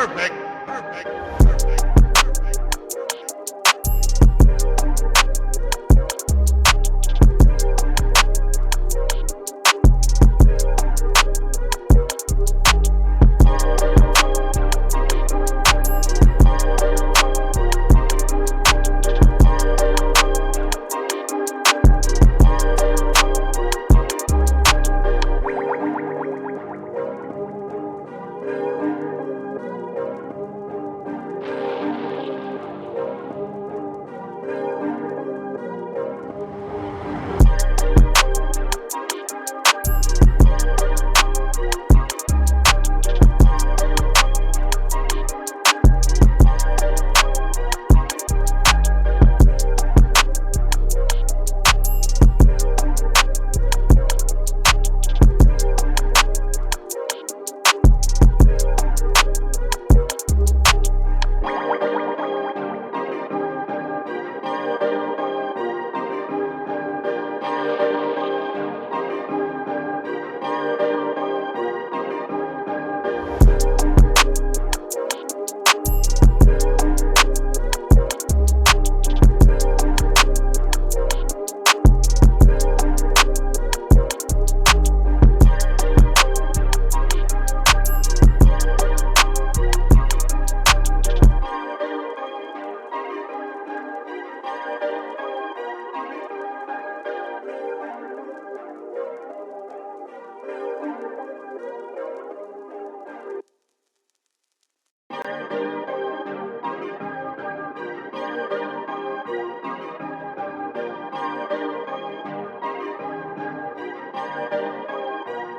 Perfect. Perfect.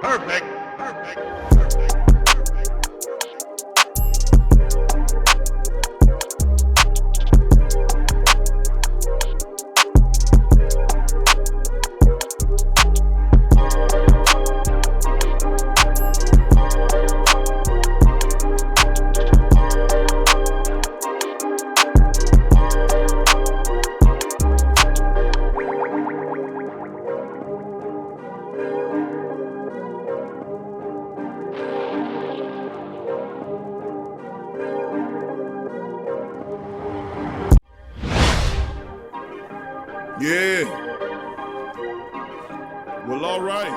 Perfect. Perfect. Yeah. Well, all right.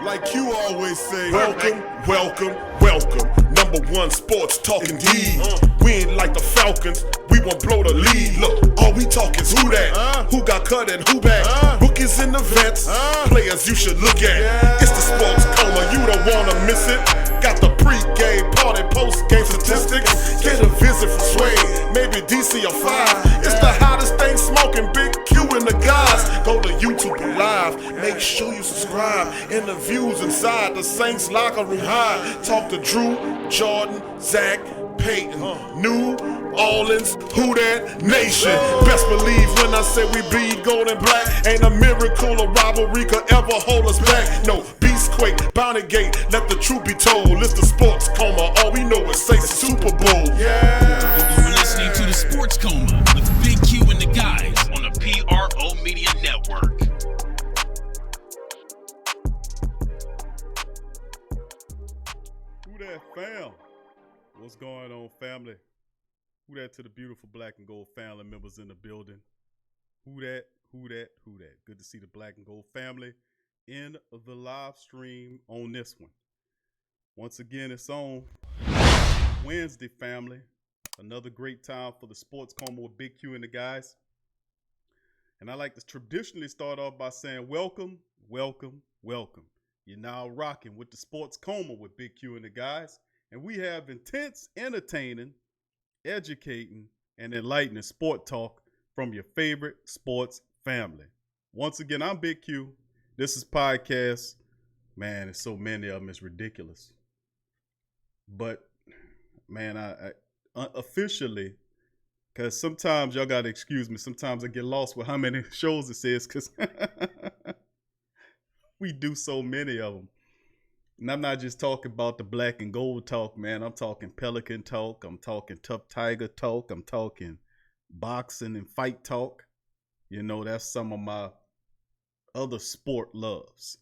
Like you always say, welcome, welcome, welcome. Number one sports talking D. We ain't like the Falcons, we won't blow the lead. Look, all we talk is who that, who got cut and who back. Rookies in the vets, players you should look at. It's the sports coma, you don't wanna miss it. Got the pre-game party, post-game statistics. Get a visit from Sway, maybe DC or 5. It's the hottest thing smoking, Big Q and the guys. Go to YouTube Live, make sure you subscribe. Interviews inside the Saints locker room high. Talk to Drew, Jordan, Zach, Peyton, New Orleans, who that nation. Best believe when I say we bleed gold and black. Ain't a miracle or rivalry could ever hold us back. No, Beastquake, Bounty Gate, let the truth be told. It's the sports coma, all we know is say Super Bowl. Yeah. You're listening to the Sports Coma with Big Q and the guys on the PRO Media Network. Who that fam? What's going on, family? Who that to the beautiful black and gold family members in the building? Who that, who that, who that? Good to see the black and gold family in the live stream on this one. Once again, it's on Wednesday, family. Another great time for the Sports Coma with Big Q and the guys. And I like to traditionally start off by saying welcome, welcome, welcome. You're now rocking with the Sports Coma with Big Q and the guys. And we have intense, entertaining, educating, and enlightening sport talk from your favorite sports family. Once again, I'm Big Q. This is podcast. Man, there's so many of them, it's ridiculous. But, man, I officially, because sometimes y'all got to excuse me, sometimes I get lost with how many shows it says, because we do so many of them. And I'm not just talking about the black and gold talk, man. I'm talking Pelican talk. I'm talking Tough Tiger talk. I'm talking boxing and fight talk. You know, that's some of my other sport loves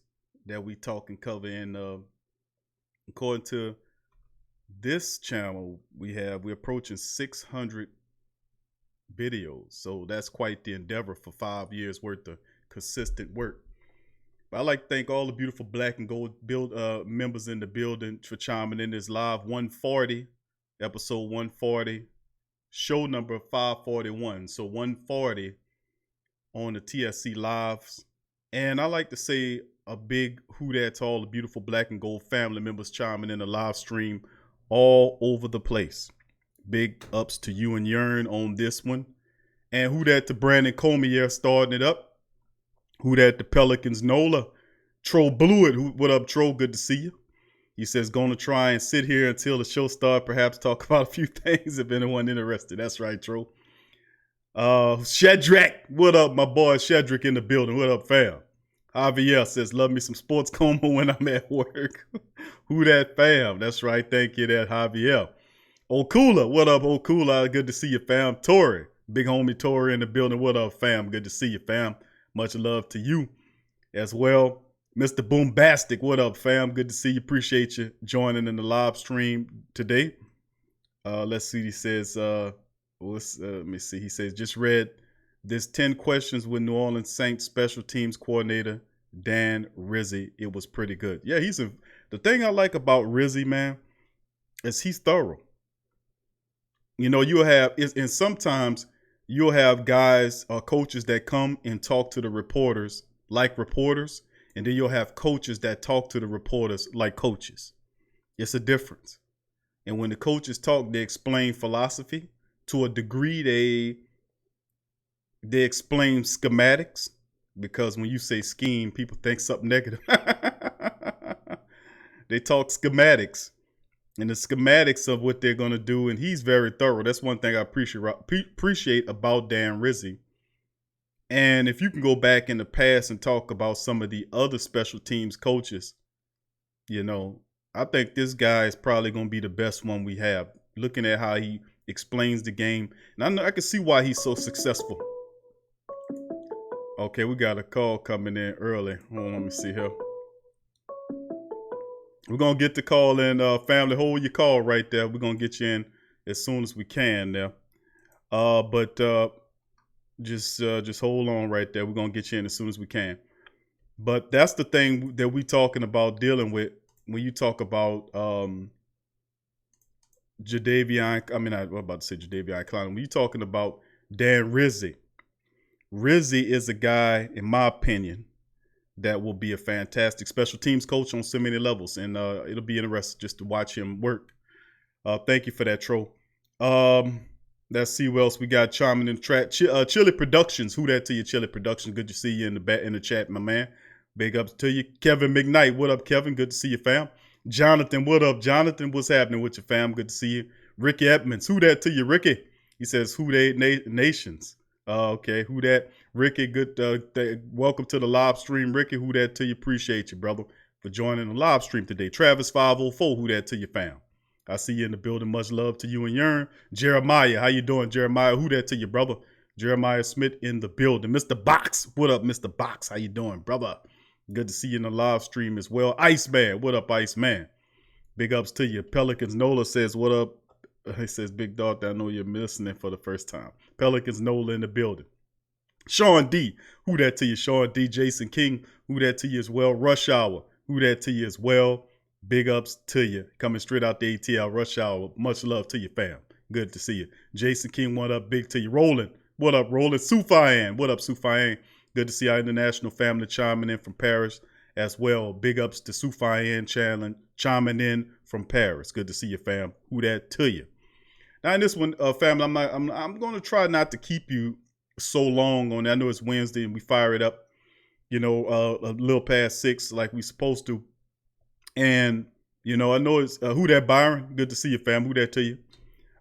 that we talk and cover in According to this channel, we're approaching 600 videos. So that's quite the endeavor for 5 years worth of consistent work. But I'd like to thank all the beautiful black and gold members in the building for chiming in this live 140, episode 140, show number 541. So 140 on the TSC Lives. And I like to say a big who that to all the beautiful black and gold family members chiming in the live stream all over the place. Big ups to you and Yearn on this one. And who that to Brandon Coma starting it up. Who that to Pelicans Nola. Tro Blew It. What up, Tro? Good to see you. He says, gonna try and sit here until the show starts, perhaps talk about a few things if anyone interested. That's right, Tro. Shadrack. What up, my boy Shadrack in the building. What up, fam? Javier says, love me some sports coma when I'm at work. Who that, fam? That's right. Thank you, that Javier. Okula. What up, Okula? Good to see you, fam. Tori. Big homie Tori in the building. What up, fam? Good to see you, fam. Much love to you as well. Mr. Boombastic. What up, fam? Good to see you. Appreciate you joining in the live stream today. Let's see. He says, let me see. He says, just read this 10 questions with New Orleans Saints special teams coordinator Dan Rizzi. It was pretty good. Yeah, the thing I like about Rizzi, man, is he's thorough. You know, and sometimes you'll have guys or coaches that come and talk to the reporters like reporters, and then you'll have coaches that talk to the reporters like coaches. It's a difference. And when the coaches talk, they explain philosophy. To a degree, they explain schematics, because when you say scheme, people think something negative. They talk schematics and the schematics of what they're going to do, and he's very thorough. That's one thing I appreciate about Dan Rizzi. And if you can go back in the past and talk about some of the other special teams coaches, you know, I think this guy is probably going to be the best one we have, looking at how he explains the game. And I can see why he's so successful. Okay, we got a call coming in early. Hold on, let me see here. We're going to get the call in. Family, hold your call right there. We're going to get you in as soon as we can now. But just hold on right there. We're going to get you in as soon as we can. But that's the thing that we're talking about dealing with when you talk about Jadeveon. I mean, I was about to say Jadeveon Clowney. When you're talking about Dan Rizzi, Rizzi is a guy, in my opinion, that will be a fantastic special teams coach on so many levels. And it'll be interesting just to watch him work. Thank you for that, Tro. Let's see what else we got chiming in the track. Chili Productions. Who that to you, Chili Productions? Good to see you in the chat, my man. Big ups to you. Kevin McKnight. What up, Kevin? Good to see you, fam. Jonathan. What up, Jonathan? What's happening with you, fam? Good to see you. Ricky Edmonds. Who that to you, Ricky? He says, who they nations? Okay. Who that? Ricky, good. Welcome to the live stream, Ricky. Who that to you? Appreciate you, brother, for joining the live stream today. Travis 504. Who that to you, fam? I see you in the building. Much love to you and Yearn. Jeremiah, how you doing, Jeremiah? Who that to you, brother? Jeremiah Smith in the building. Mr. Box, what up, Mr. Box? How you doing, brother? Good to see you in the live stream as well. Iceman, what up, Iceman? Big ups to you. Pelicans Nola says, what up? He says, big dog, I know you're listening for the first time. Pelicans Nola in the building. Sean D, who that to you? Sean D, Jason King, who that to you as well? Rush Hour, who that to you as well? Big ups to you. Coming straight out the ATL Rush Hour. Much love to you, fam. Good to see you. Jason King, what up? Big to you. Roland, what up, Roland? Sufayan, what up, Sufayan? Good to see our international family chiming in from Paris as well. Big ups to Sufayan chiming in from Paris. Good to see you, fam. Who that to you? Now in this one, family, I'm going to try not to keep you so long on. I know it's Wednesday and we fire it up, you know, a little past 6 like we supposed to. And, you know, I know it's who that, Byron? Good to see you, fam. Who that to you?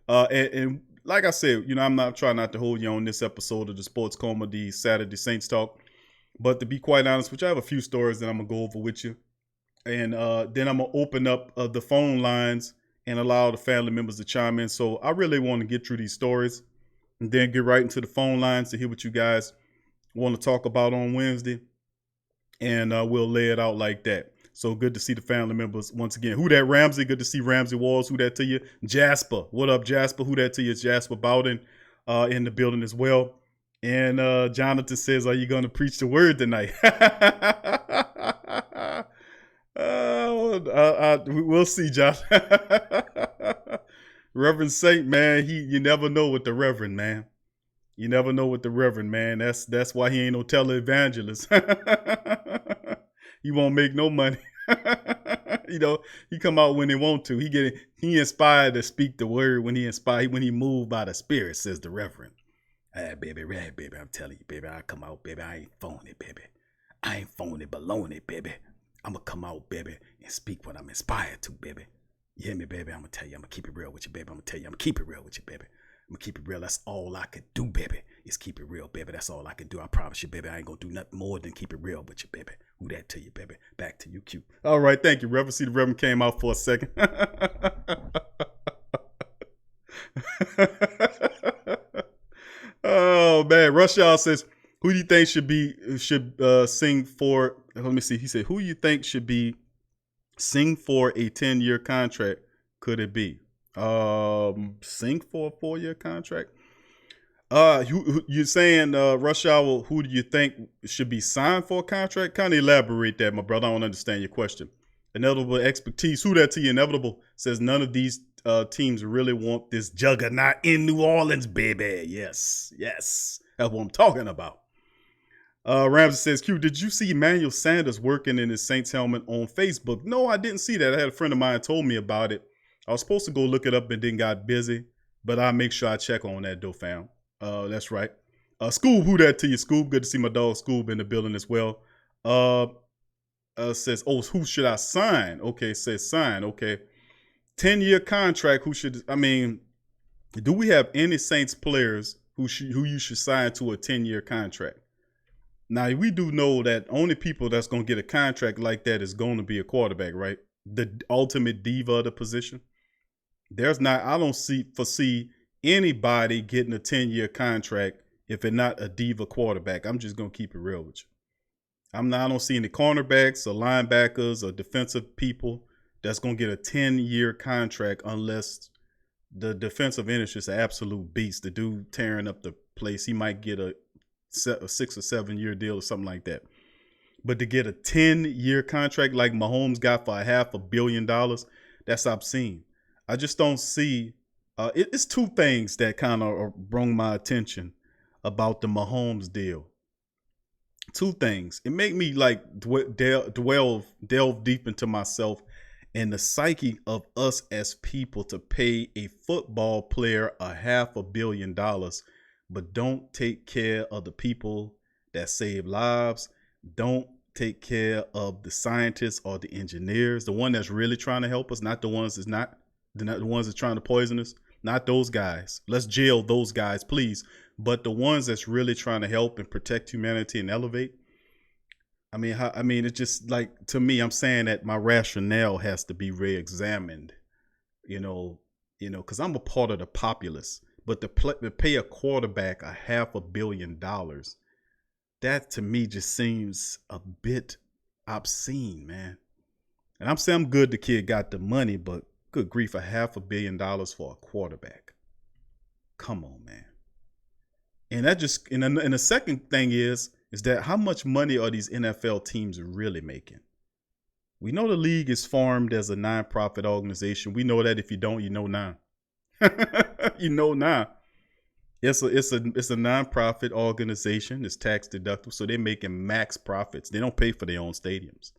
And like I said, you know, I'm not trying not to hold you on this episode of the Sports Coma, the Saturday Saints Talk. But to be quite honest with you, I have a few stories that I'm going to go over with you. And then I'm going to open up the phone lines and allow the family members to chime in. So I really want to get through these stories and then get right into the phone lines to hear what you guys want to talk about on Wednesday. And we'll lay it out like that. So good to see the family members once again. Who that, Ramsey? Good to see Ramsey Walls. Who that to you? Jasper. What up, Jasper? Who that to you? It's Jasper Bowden in the building as well. And Jonathan says, are you going to preach the word tonight? We'll see, Josh. Reverend Saint, man, you never know with the Reverend, man. You never know with the Reverend, man. That's why he ain't no televangelist. He won't make no money. He come out when he want to. He inspired to speak the word when he moved by the Spirit, says the Reverend. Hey, baby, I'm telling you, baby, I come out, baby. I ain't phony, baby. I ain't phony baloney, baby. I'm gonna come out, baby, and speak what I'm inspired to, baby. You hear me, baby? I'm gonna tell you, I'm gonna keep it real with you, baby. I'm gonna keep it real with you, baby. I'm gonna keep it real. That's all I could do, baby, is keep it real, baby. That's all I can do. I promise you, baby. I ain't gonna do nothing more than keep it real with you, baby. Who that to you, baby? Back to you, Q. All right, thank you, Reverend. See, the Reverend came out for a second. Oh man, Rush Hour says, who do you think should sing for? Let me see. He said, who do you think should be sing for a 10-year contract? Could it be sing for a 4-year contract? You're saying Rush Hour, who do you think should be signed for a contract? Kind of elaborate that, my brother. I don't understand your question. Inevitable expertise. Who that to you? Inevitable says none of these teams really want this juggernaut in New Orleans, baby. Yes. That's what I'm talking about. Ramsey says, Q, did you see Emmanuel Sanders working in his Saints helmet on Facebook? No, I didn't see that. I had a friend of mine told me about it. I was supposed to go look it up and then got busy, but I'll make sure I check on that though, fam. That's right. Scoob, who that to you, Scoob? Good to see my dog Scoob in the building as well. Says, oh, who should I sign? Okay, says sign. Okay. 10-year contract. Do we have any Saints players who you should sign to a 10-year contract? Now, we do know that only people that's going to get a contract like that is going to be a quarterback, right? The ultimate diva of the position. I don't foresee anybody getting a 10-year contract if it's not a diva quarterback. I'm just going to keep it real with you. I don't see any cornerbacks or linebackers or defensive people that's going to get a 10-year contract unless the defensive end is just an absolute beast. The dude tearing up the place, he might get a 6 or 7 year deal or something like that. But to get a 10-year contract like Mahomes got for $500 million, that's obscene. I just don't see. It's two things that kind of brought my attention about the Mahomes deal. Two things. It made me like delve deep into myself and the psyche of us as people to pay a football player $500 million, but don't take care of the people that save lives. Don't take care of the scientists or the engineers, the one that's really trying to help us, not the ones that's not the ones that's trying to poison us. Not those guys. Let's jail those guys, please. But the ones that's really trying to help and protect humanity and elevate. It's just like, to me, I'm saying that my rationale has to be re-examined, because I'm a part of the populace. But to pay a quarterback $500 million, that to me just seems a bit obscene, man. And I'm saying I'm good the kid got the money, but good grief, $500 million for a quarterback. Come on, man. And that just, and the second thing is that how much money are these NFL teams really making? We know the league is formed as a nonprofit organization. We know that. If you don't, you know now. You know now. It's a nonprofit organization. It's tax deductible, so they're making max profits. They don't pay for their own stadiums.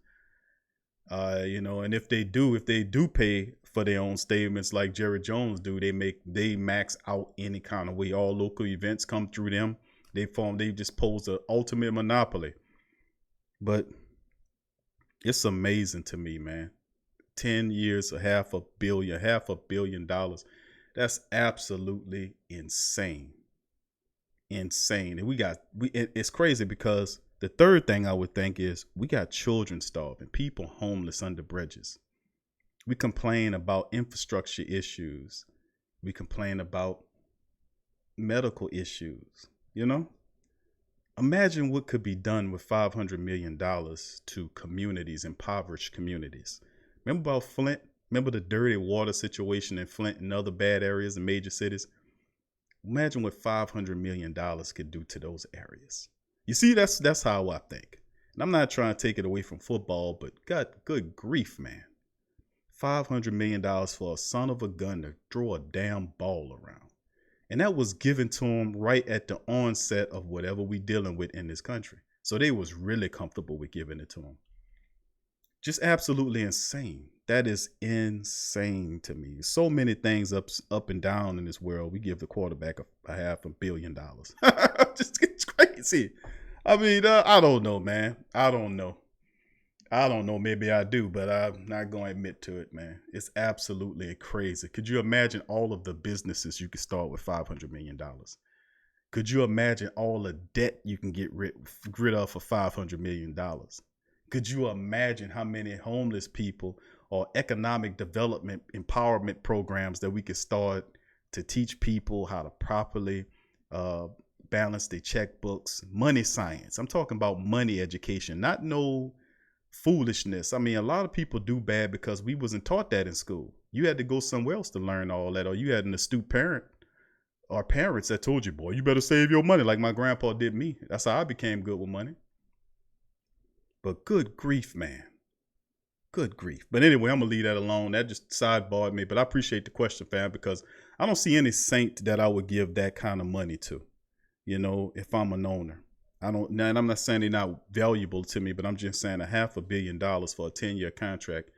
And if they do pay for their own statements like Jerry Jones do, they max out any kind of way. All local events come through them. They just pose the ultimate monopoly. But it's amazing to me, man. 10 years, $500 million. That's absolutely insane. Insane. And it's crazy because the third thing I would think is we got children starving, people homeless under bridges. We complain about infrastructure issues. We complain about medical issues, Imagine what could be done with $500 million to communities, impoverished communities. Remember about Flint? Remember the dirty water situation in Flint and other bad areas in major cities? Imagine what $500 million could do to those areas. You see, that's how I think. And I'm not trying to take it away from football, but God, good grief, man. $500 million for a son of a gun to throw a damn ball around. And that was given to them right at the onset of whatever we dealing with in this country. So they was really comfortable with giving it to them. Just absolutely insane. That is insane to me. So many things up and down in this world. We give the quarterback a $500 million. Just it's crazy. I mean, I don't know, man. I don't know. Maybe I do, but I'm not going to admit to it, man. It's absolutely crazy. Could you imagine all of the businesses you could start with $500 million? Could you imagine all the debt you can get rid of for $500 million? Could you imagine how many homeless people or economic development empowerment programs that we could start to teach people how to properly balance their checkbooks, money science? I'm talking about money education, not no foolishness. I mean, a lot of people do bad because we wasn't taught that in school. You had to go somewhere else to learn all that, or you had an astute parent or parents that told you, boy, you better save your money, like my grandpa did me. That's how I became good with money. But good grief, man. Good grief. But anyway, I'm going to leave that alone. That just sidebarred me. But I appreciate the question, fam, because I don't see any saint that I would give that kind of money to, you know, if I'm an owner. And I'm not saying they're not valuable to me, but I'm just saying $500 million for a 10-year contract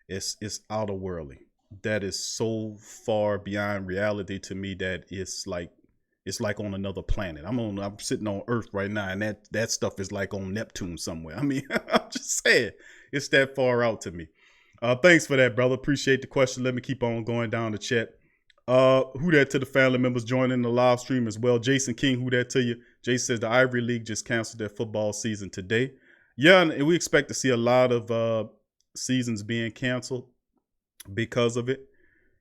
is out of worldly. That is so far beyond reality to me that it's like on another planet. I'm sitting on Earth right now, and that stuff is like on Neptune somewhere. I mean, I'm just saying it's that far out to me. Thanks for that, brother. Appreciate the question. Let me keep on going down the chat. Who that to the family members joining the live stream as well. Jason King, who that to you? Jason says the Ivory League just canceled their football season today. Yeah, and we expect to see a lot of seasons being canceled because of it.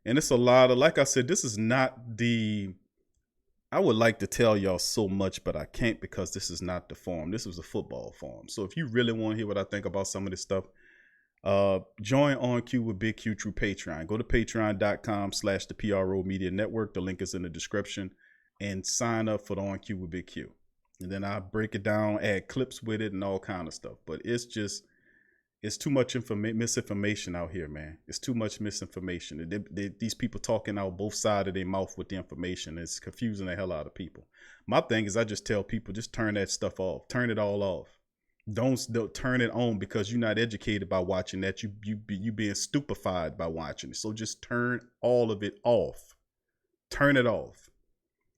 And it's a lot of, like I said, this is not I would like to tell y'all so much, but I can't because this is not the forum. This was a football forum. So if you really want to hear what I think about some of this stuff, join On Q with Big Q through Patreon. Go to patreon.com/the PRO Media Network. The link is in the description, and sign up for the On Q with Big Q. And then I break it down, add clips with it and all kind of stuff. But it's too much misinformation out here, man. It's too much misinformation. These people talking out both sides of their mouth with the information. It's confusing the hell out of people. My thing is I just tell people, just turn that stuff off. Turn it all off. Don't turn it on because you're not educated by watching that. You being stupefied by watching it. So just turn all of it off. Turn it off.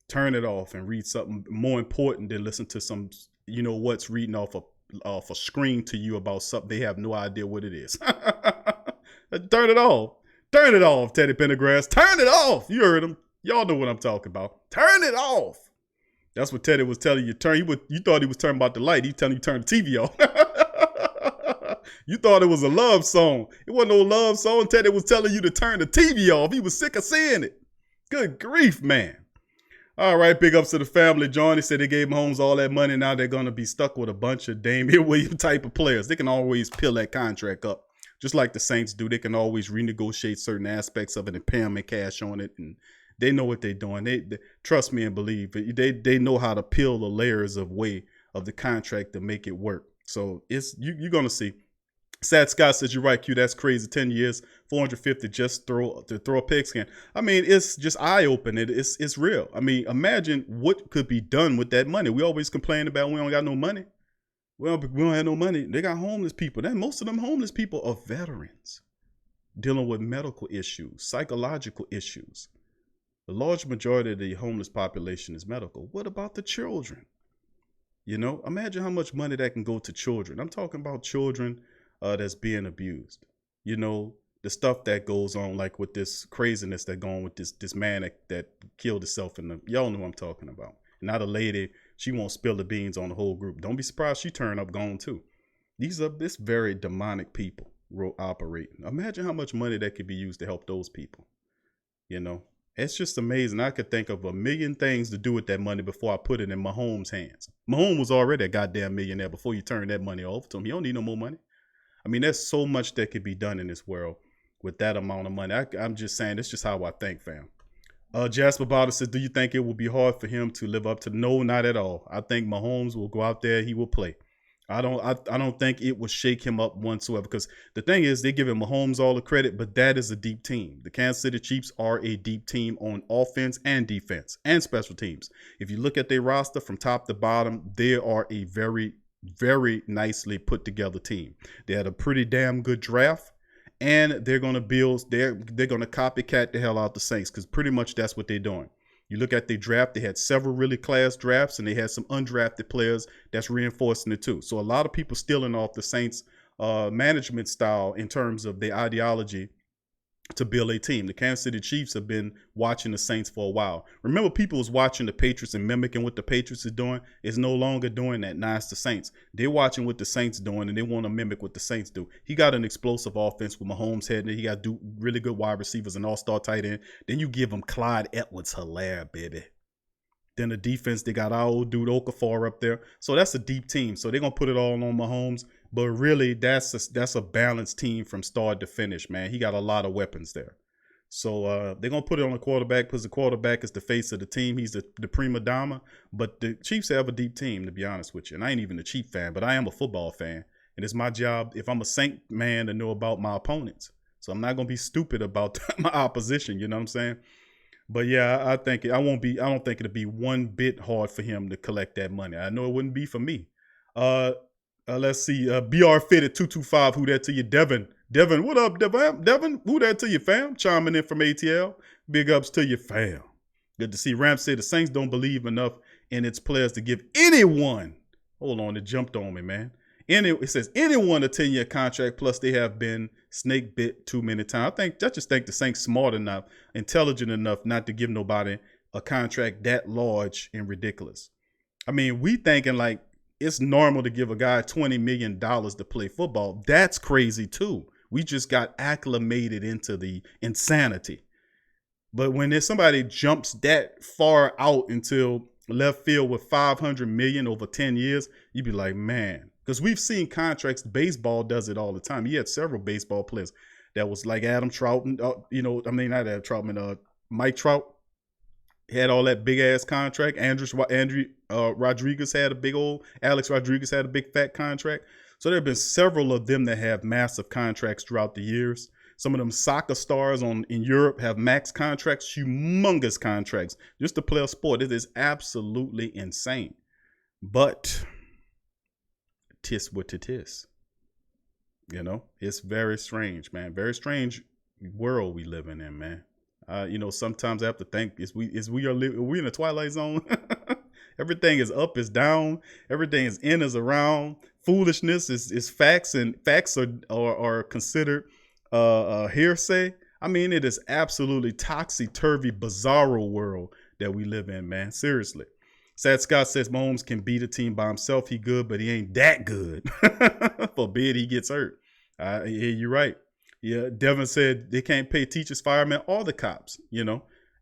Turn it off and read something more important than listen to some, what's reading off a screen to you about something they have no idea what it is. Turn it off. Turn it off, Teddy Pendergrass. Turn it off. You heard him. Y'all know what I'm talking about. Turn it off. That's what Teddy was telling you. You thought he was turning about the light. He telling you turn the TV off. You thought it was a love song. It wasn't no love song. Teddy was telling you to turn the TV off. He was sick of seeing it. Good grief, man. All right, big ups to the family. Johnny said they gave Mahomes all that money. Now they're going to be stuck with a bunch of Damian Williams type of players. They can always peel that contract up, just like the Saints do. They can always renegotiate certain aspects of it and pay them in cash on it. And they know what they're doing. They trust me and believe. They know how to peel the layers of the contract to make it work. So you're going to see. Sad Scott says, you're right, Q. That's crazy. 10 years, 450 just to throw a pigskin. I mean, it's just eye-opening. It's real. I mean, imagine what could be done with that money. We always complain about we don't got no money. We don't have no money. They got homeless people. Then most of them homeless people are veterans dealing with medical issues, psychological issues. The large majority of the homeless population is medical. What about the children? Imagine how much money that can go to children. I'm talking about children that's being abused. The stuff that goes on, like with this craziness that going with this man that killed himself y'all know what I'm talking about. Now the lady, she won't spill the beans on the whole group. Don't be surprised she turn up gone too. This very demonic people operating. Imagine how much money that could be used to help those people. It's just amazing. I could think of a million things to do with that money before I put it in Mahomes' hands. Mahomes was already a goddamn millionaire before you turn that money over to him. He don't need no more money. I mean, there's so much that could be done in this world with that amount of money. I'm just saying, that's just how I think, fam. Jasper Bottle says, do you think it will be hard for him to live up to? No, not at all. I think Mahomes will go out there. He will play. I don't think it will shake him up whatsoever, because the thing is, they're giving Mahomes all the credit, but that is a deep team. The Kansas City Chiefs are a deep team on offense and defense and special teams. If you look at their roster from top to bottom, they are a very, very nicely put together team. They had a pretty damn good draft. And they're going to build, they're going to copycat the hell out the Saints, because pretty much that's what they're doing. You look at their draft, they had several really class drafts, and they had some undrafted players that's reinforcing it too. So a lot of people stealing off the Saints management style in terms of their ideology to build a team. The Kansas City Chiefs have been watching the Saints for a while. Remember, people was watching the Patriots and mimicking what the Patriots is doing. Is no longer doing that. Now it's the Saints. They're watching what the Saints doing, and they want to mimic what the Saints do. He got an explosive offense with Mahomes heading it. He got really good wide receivers, an all-star tight end. Then you give him Clyde Edwards-Helaire, baby. Then the defense, they got our old dude Okafor up there. So that's a deep team. So they're going to put it all on Mahomes. But really, that's a balanced team from start to finish, man. He got a lot of weapons there. So they're going to put it on the quarterback, because the quarterback is the face of the team. He's the prima donna. But the Chiefs have a deep team, to be honest with you. And I ain't even a Chief fan, but I am a football fan. And it's my job, if I'm a Saint man, to know about my opponents. So I'm not going to be stupid about my opposition, you know what I'm saying? But yeah, I don't think it'll be one bit hard for him to collect that money. I know it wouldn't be for me. Let's see. BR Fitted 225. Who that to you? Devin, what up, Devin? Who that to you, fam? Chiming in from ATL. Big ups to you, fam. Good to see. Ram said the Saints don't believe enough in its players to give anyone. Hold on, it jumped on me, man. It says anyone a 10-year contract, plus they have been snake bit too many times. I just think the Saints smart enough, intelligent enough not to give nobody a contract that large and ridiculous. I mean, we thinking like it's normal to give a guy $20 million to play football. That's crazy too. We just got acclimated into the insanity. But when there's somebody jumps that far out into left field with $500 million over 10 years, you'd be like, man. Because we've seen contracts. Baseball does it all the time. You had several baseball players that was like Adam Troutman. Not Adam Troutman. Mike Trout had all that big ass contract. Rodriguez had a big old. Alex Rodriguez had a big fat contract. So there have been several of them that have massive contracts throughout the years. Some of them soccer stars in Europe have max contracts, humongous contracts, just to play a sport. It is absolutely insane. But tis what it is. You know, it's very strange, man. Very strange world we living in, man. Sometimes I have to think, are we in a twilight zone? Everything is up, is down. Everything is in, is around. Foolishness is facts, and facts are considered hearsay. I mean, it is absolutely topsy-turvy, bizarro world that we live in, man. Seriously. Sad Scott says Mahomes can beat a team by himself. He good, but he ain't that good. Forbid he gets hurt. Yeah, you're right. Yeah, Devin said they can't pay teachers, firemen, or the cops,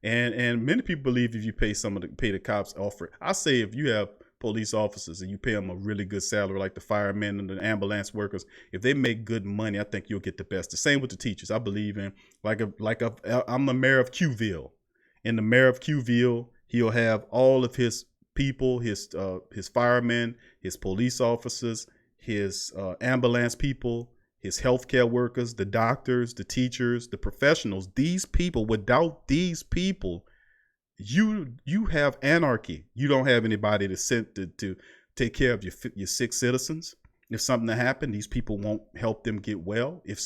And many people believe if you pay the cops offer. I say if you have police officers and you pay them a really good salary, like the firemen and the ambulance workers, if they make good money, I think you'll get the best. The same with the teachers. I believe in I'm the mayor of Qville. In the mayor of Qville, he'll have all of his people, his firemen, his police officers, his ambulance people, his healthcare workers, the doctors, the teachers, the professionals. These people, without these people, you have anarchy. You don't have anybody to take care of your sick citizens. If something happened, these people won't help them get well. If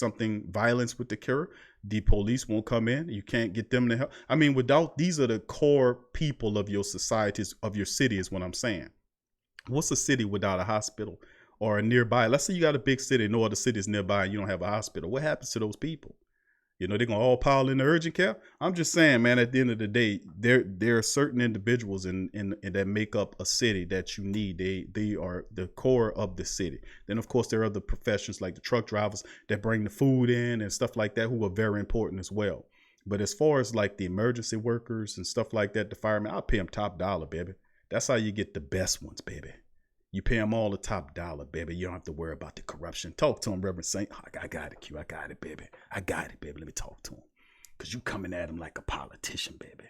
violence would occur, the police won't come in. You can't get them to help. I mean, these are the core people of your societies, of your city is what I'm saying. What's a city without a hospital or a nearby? Let's say you got a big city, no other cities nearby, and you don't have a hospital. What happens to those people? They're going to all pile in the urgent care. I'm just saying, man, at the end of the day, there are certain individuals in that make up a city that you need. They are the core of the city. Then, of course, there are other professions like the truck drivers that bring the food in and stuff like that, who are very important as well. But as far as like the emergency workers and stuff like that, the firemen, I'll pay them top dollar, baby. That's how you get the best ones, baby. You pay them all the top dollar, baby. You don't have to worry about the corruption. Talk to them, Reverend Saint. Oh, I got it, Q. I got it, baby. I got it, baby. Let me talk to him. Because you coming at him like a politician, baby.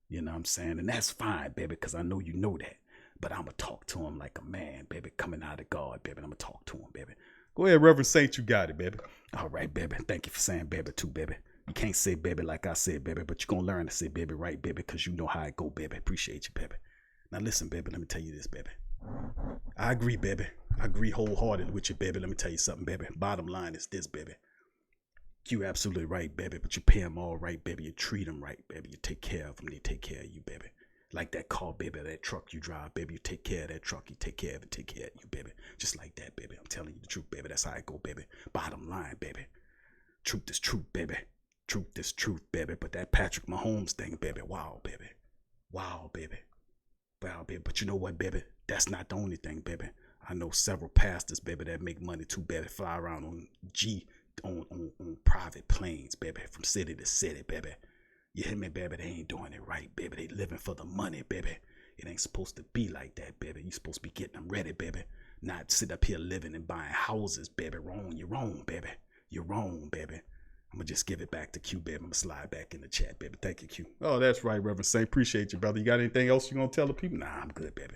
You know what I'm saying? And that's fine, baby, because I know you know that. But I'm going to talk to him like a man, baby, coming out of God, baby. I'm going to talk to him, baby. Go ahead, Reverend Saint. You got it, baby. All right, baby. Thank you for saying baby, too, baby. You can't say baby like I said, baby, but you're going to learn to say baby right, baby, because you know how it go, baby. Appreciate you, baby. Now, listen, baby, let me tell you this, baby. I agree, baby. I agree wholeheartedly with you, baby. Let me tell you something, baby. Bottom line is this, baby. You absolutely right, baby, but you pay them all right, baby. You treat them right, baby. You take care of them. They take care of you, baby. Like that car, baby, that truck you drive, baby. You take care of that truck. You take care of it, take care of you, baby. Just like that, baby. I'm telling you the truth, baby. That's how I go, baby. Bottom line, baby. Truth is truth, baby. Truth is truth, baby. But that Patrick Mahomes thing, baby. Wow, baby. Wow, baby. Wow, baby. But you know what, baby? That's not the only thing, baby. I know several pastors, baby, that make money too, baby. Fly around on on private planes, baby, from city to city, baby. You hear me, baby? They ain't doing it right, baby. They living for the money, baby. It ain't supposed to be like that, baby. You supposed to be getting them ready, baby. Not sit up here living and buying houses, baby. Wrong. You're wrong, baby. You're wrong, baby. I'm going to just give it back to Q, baby. I'm going to slide back in the chat, baby. Thank you, Q. Oh, that's right, Reverend Saint. Appreciate you, brother. You got anything else you going to tell the people? Nah, I'm good, baby.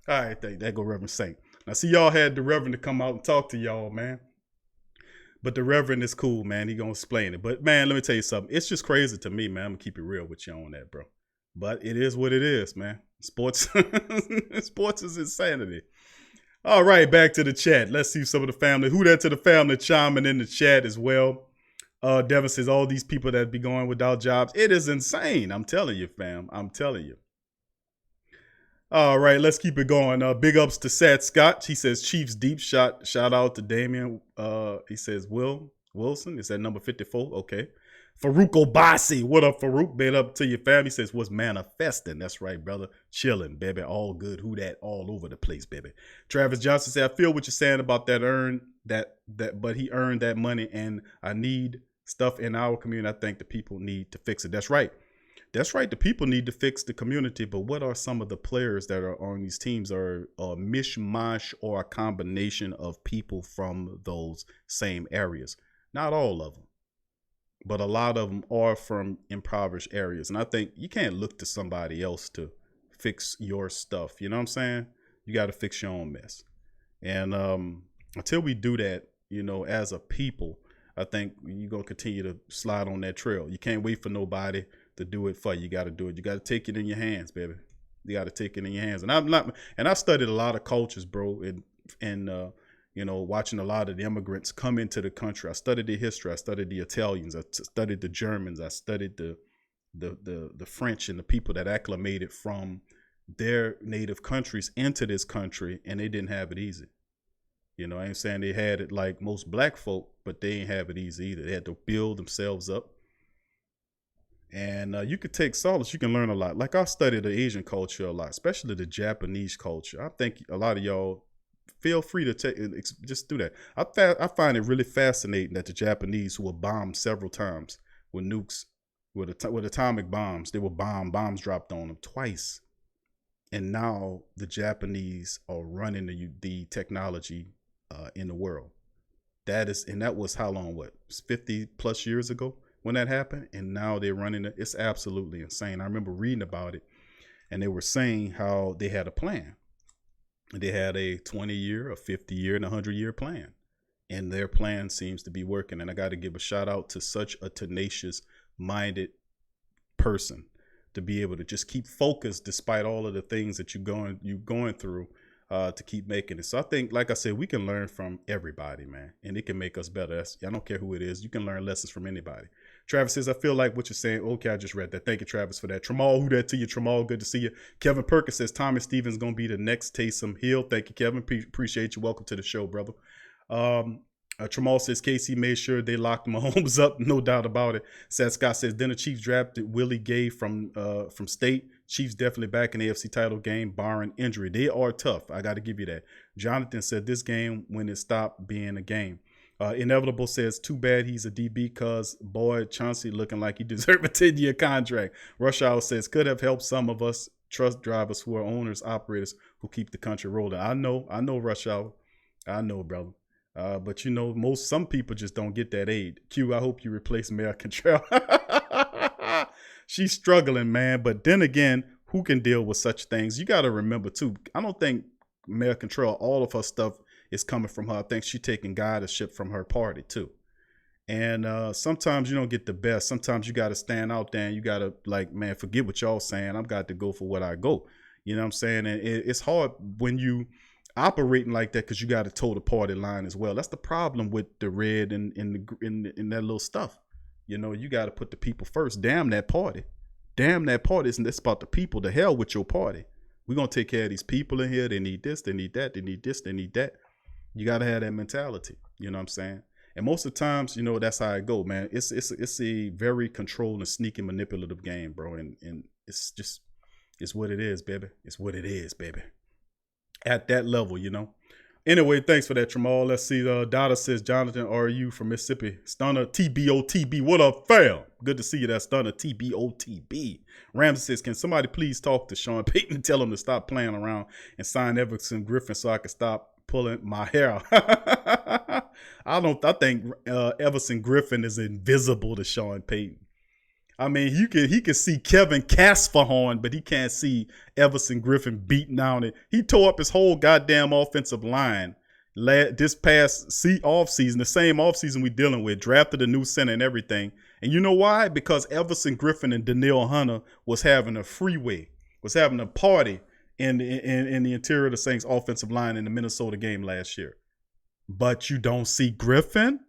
All right, there go Reverend Saint. Now, see, y'all had the Reverend to come out and talk to y'all, man. But the Reverend is cool, man. He gonna explain it. But, man, let me tell you something. It's just crazy to me, man. I'm gonna keep it real with you on that, bro. But it is what it is, man. Sports sports is insanity. All right, back to the chat. Let's see some of the family. Who that to the family chiming in the chat as well. Devin says, all these people that be going without jobs. It is insane. I'm telling you, fam. I'm telling you. All right, let's keep it going. Big ups to Sat Scott. He says Chiefs deep shot. Shout out to Damian. He says Wilson. Is that number 54? Okay. Farouk Obasi. What up, Farouk? Been up to your family. He says what's manifesting. That's right, brother. Chilling, baby. All good. Who that? All over the place, baby. Travis Johnson said, I feel what you're saying about but he earned that money, and I need stuff in our community. I think the people need to fix it. That's right. That's right. The people need to fix the community. But what are some of the players that are on these teams are a mishmash or a combination of people from those same areas? Not all of them, but a lot of them are from impoverished areas. And I think you can't look to somebody else to fix your stuff. You know what I'm saying? You got to fix your own mess. And until we do that, you know, as a people, I think you're going to continue to slide on that trail. You can't wait for nobody to do it for you. You got to do it. You got to take it in your hands, baby. You got to take it in your hands. And I studied a lot of cultures, bro, and you know, watching a lot of the immigrants come into the country. I studied the history. I studied the Italians. I studied the Germans. I studied the French and the people that acclimated from their native countries into this country, and they didn't have it easy. You know, I ain't saying they had it like most black folk, but they ain't have it easy either. They had to build themselves up. And you could take solace. You can learn a lot. Like I studied the Asian culture a lot, especially the Japanese culture. I think a lot of y'all feel free to just do that. I find it really fascinating that the Japanese, who were bombed several times with nukes, with atomic bombs, they were bombs dropped on them twice. And now the Japanese are running the technology in the world. That was how long? What, 50 plus years ago when that happened? And now they're running it. It's absolutely insane. I remember reading about it, and they were saying how they had a plan. They had a 20-year, a 50-year, and a 100-year plan. And their plan seems to be working. And I got to give a shout out to such a tenacious-minded person to be able to just keep focused despite all of the things that you're going through, to keep making it. So I think, like I said, we can learn from everybody, man, and it can make us better. I don't care who it is. You can learn lessons from anybody. Travis says, I feel like what you're saying. Okay, I just read that. Thank you, Travis, for that. Tramal, who that to you? Tramal, good to see you. Kevin Perkins says, Thomas Stevens going to be the next Taysom Hill. Thank you, Kevin. Appreciate you. Welcome to the show, brother. Tramal says, KC made sure they locked Mahomes up. No doubt about it. Seth Scott says, then the Chiefs drafted Willie Gay from State. Chiefs definitely back in the AFC title game, barring injury. They are tough. I got to give you that. Jonathan said, this game when it stopped being a game. Inevitable says, too bad he's a DB because, boy, Chauncey looking like he deserved a 10-year contract. Rush Hour says, could have helped some of us truck drivers who are owners, operators who keep the country rolling. I know, Rush Hour. I know, brother. But, you know, some people just don't get that aid. Q, I hope you replace Mayor Cantrell. She's struggling, man. But then again, who can deal with such things? You got to remember, too, I don't think Mayor Cantrell, all of her stuff is coming from her. I think she's taking guidership from her party, too. And sometimes you don't get the best. Sometimes you got to stand out there and you got to, like, man, forget what y'all saying. I've got to go for what I go. You know what I'm saying? And it's hard when you operating like that because you got to toe the party line as well. That's the problem with the red and in that little stuff. You know, you got to put the people first. Damn that party. Damn that party. Isn't this about the people? The hell with your party. We're going to take care of these people in here. They need this. They need that. They need this. They need that. You got to have that mentality. You know what I'm saying? And most of the times, you know, that's how it go, man. It's a very controlled and sneaky manipulative game, bro. And it's what it is, baby. It's what it is, baby. At that level, you know. Anyway, thanks for that, Tramal. Let's see. Dada says, Jonathan, RU from Mississippi. Stunner TBOTB. What up, fam? Good to see you, that Stunner TBOTB. Ramsey says, can somebody please talk to Sean Payton and tell him to stop playing around and sign Everson Griffin so I can stop pulling my hair out? I think Everson Griffin is invisible to Sean Payton. I mean, he can see Kevin Casperhorn, but he can't see Everson Griffin beating down it. He tore up his whole goddamn offensive line this past offseason, the same offseason we dealing with, drafted a new center and everything. And you know why? Because Everson Griffin and Danielle Hunter was having a party in the interior of the Saints offensive line in the Minnesota game last year. But you don't see Griffin?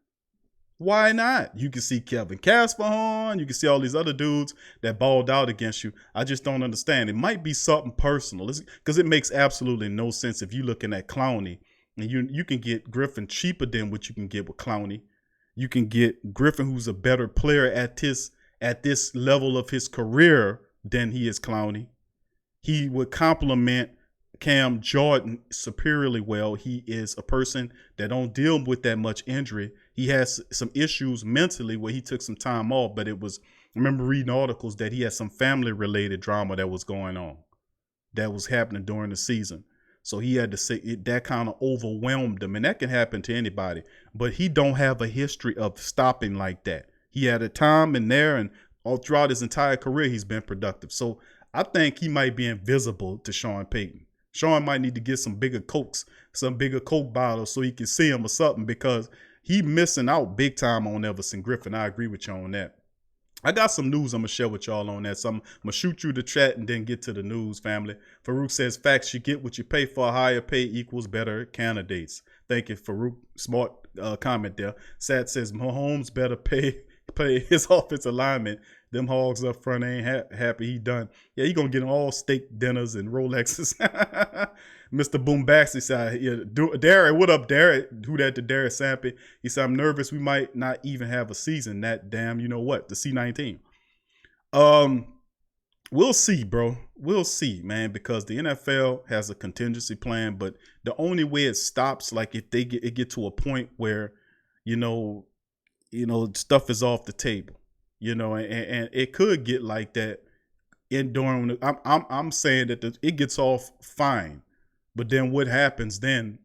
Why not? You can see Kevin Casperhorn. You can see all these other dudes that balled out against you. I just don't understand. It might be something personal because it makes absolutely no sense if you're looking at Clowney and you can get Griffin cheaper than what you can get with Clowney. You can get Griffin, who's a better player at this level of his career than he is Clowney. He would complement Cam Jordan superiorly well. He is a person that don't deal with that much injury. He has some issues mentally where he took some time off, but I remember reading articles that he had some family related drama that was going on, that was happening during the season. So he had to say that kind of overwhelmed him, and that can happen to anybody, but he don't have a history of stopping like that. He had a time in there, and all throughout his entire career, he's been productive. So I think he might be invisible to Sean Payton. Sean might need to get some bigger Coke bottles so he can see him or something, because he missing out big time on Everson Griffin. I agree with you on that. I got some news I'm going to share with y'all on that. So I'm going to shoot you the chat and then get to the news, family. Farouk says, facts, you get what you pay for. Higher pay equals better candidates. Thank you, Farouk. Smart comment there. Sat says, Mahomes better pay his offensive lineman. Them hogs up front ain't happy he done. Yeah, he going to get all steak dinners and Rolexes. Mr. Boombastic said, Derek, what up, Derek? Who that to Derek Sampy? He said, I'm nervous we might not even have a season. That damn, you know what, the C-19. We'll see, bro. We'll see, man, because the NFL has a contingency plan, but the only way it stops, like if they get to a point where, you know, stuff is off the table, and it could get like that during. I'm saying that it gets off fine. But then what happens then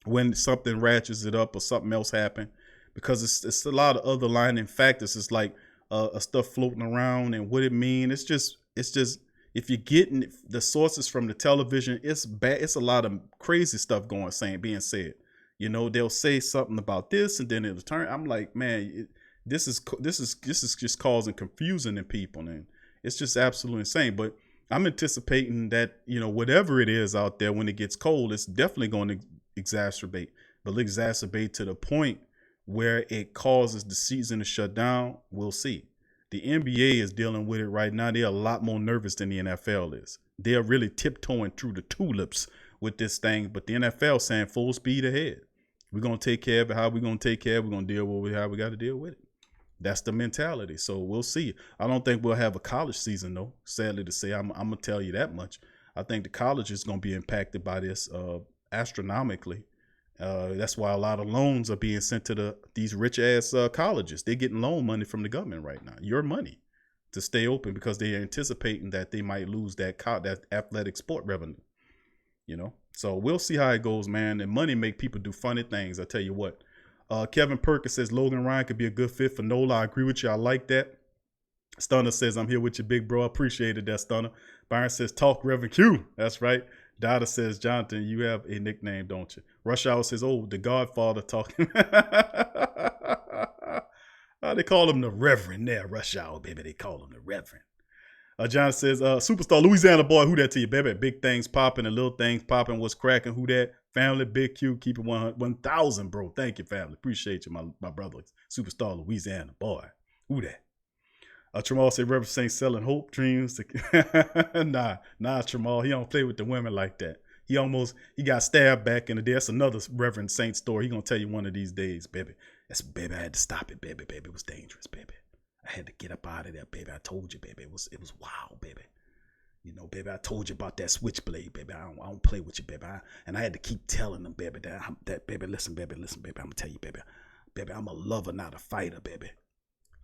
when something ratchets it up or something else happen? Because it's a lot of other lining factors. It's like stuff floating around and what it mean. It's just if you're getting the sources from the television, it's bad. It's a lot of crazy stuff being said. They'll say something about this and then it'll turn. I'm like, man, this is just causing confusion in people, and it's just absolutely insane. But I'm anticipating that, whatever it is out there, when it gets cold, it's definitely going to exacerbate to the point where it causes the season to shut down. We'll see. The NBA is dealing with it right now. They're a lot more nervous than the NFL is. They're really tiptoeing through the tulips with this thing, but the NFL saying full speed ahead. We're going to take care of it. How we're going to take care of it. We're going to deal with it how we got to deal with it. That's the mentality. So we'll see. I don't think we'll have a college season, though, sadly to say. I'm going to tell you that much. I think the college is going to be impacted by this astronomically. That's why a lot of loans are being sent to these rich ass colleges. They're getting loan money from the government right now. Your money to stay open because they're anticipating that they might lose that athletic sport revenue. So we'll see how it goes, man. And money make people do funny things. I tell you what. Kevin Perkins says Logan Ryan could be a good fit for NOLA. I agree with you. I like that. Stunner says I'm here with you, big bro. Appreciated that, Stunner. Byron says talk Reverend Q. That's right. Dada says, Jonathan, you have a nickname, don't you? Rush Hour says, oh, the Godfather talking. They call him the Reverend there, Rush Hour, baby. They call him the Reverend. John says, superstar Louisiana boy, who that to you, baby? Big things popping and little things popping. What's cracking? Who that? Family, Big Q, keep it 1,000, bro. Thank you, family. Appreciate you, my brother. Superstar Louisiana boy. Who that? Tramal said, Reverend Saint selling hope, dreams. Nah, Tramal. He don't play with the women like that. He got stabbed back in the day. That's another Reverend Saint story. He gonna tell you one of these days, baby. Baby, I had to stop it, baby. It was dangerous, baby. I had to get up out of there, baby. I told you, baby. It was wild, baby. Baby, I told you about that switchblade, baby. I don't play with you, baby. And I had to keep telling them, baby, that baby, listen, baby. I'm gonna tell you, baby. Baby, I'm a lover, not a fighter, baby.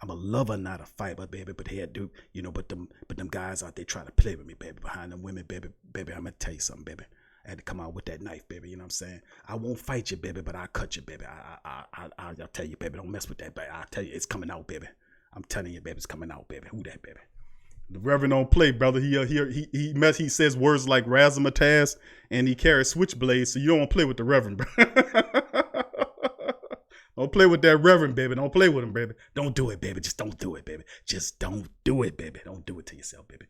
I'm a lover, not a fighter, baby. But they had to, but them guys out there trying to play with me, baby, behind them women, baby. Baby, I'm gonna tell you something, baby. I had to come out with that knife, baby. You know what I'm saying? I won't fight you, baby, but I'll cut you, baby. I'll tell you, baby. Don't mess with that, baby. I'll tell you, it's coming out, baby. I'm telling you, baby, it's coming out, baby. Who that, baby? The Reverend don't play, brother. He says words like razzmatazz, and he carries switchblades, so you don't play with the Reverend, bro. Don't play with that Reverend, baby. Don't play with him, baby. Don't do it, baby. Just don't do it, baby. Just don't do it, baby. Don't do it to yourself, baby.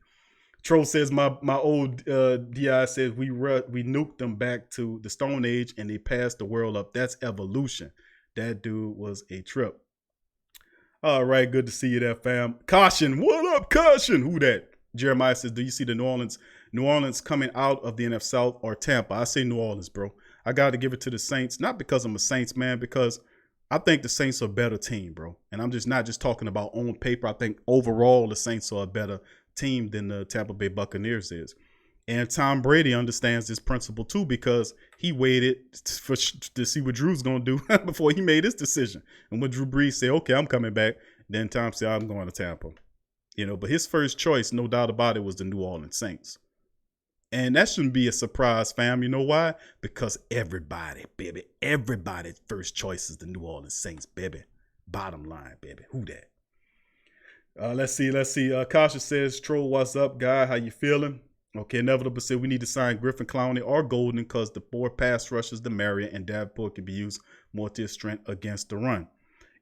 Troll says my old DI says we nuked them back to the Stone Age and they passed the world up. That's evolution. That dude was a trip. All right, good to see you there, fam. Caution, what up, Caution? Who that? Jeremiah says, do you see the New Orleans coming out of the NF South or Tampa? I say New Orleans, bro. I got to give it to the Saints, not because I'm a Saints man, because I think the Saints are a better team, bro. And I'm just not just talking about on paper. I think overall the Saints are a better team than the Tampa Bay Buccaneers is. And Tom Brady understands this principle too, because he waited to see what Drew's going to do before he made his decision. And when Drew Brees said, okay, I'm coming back, then Tom said, I'm going to Tampa. But his first choice, no doubt about it, was the New Orleans Saints. And that shouldn't be a surprise, fam. You know why? Because everybody's first choice is the New Orleans Saints, baby. Bottom line, baby. Who that? Let's see. Kasha says, Troll, what's up, guy? How you feeling? Okay, Inevitable said we need to sign Griffin, Clowney, or Golden because the 4 pass rushes, the Marion and Davenport can be used more to his strength against the run.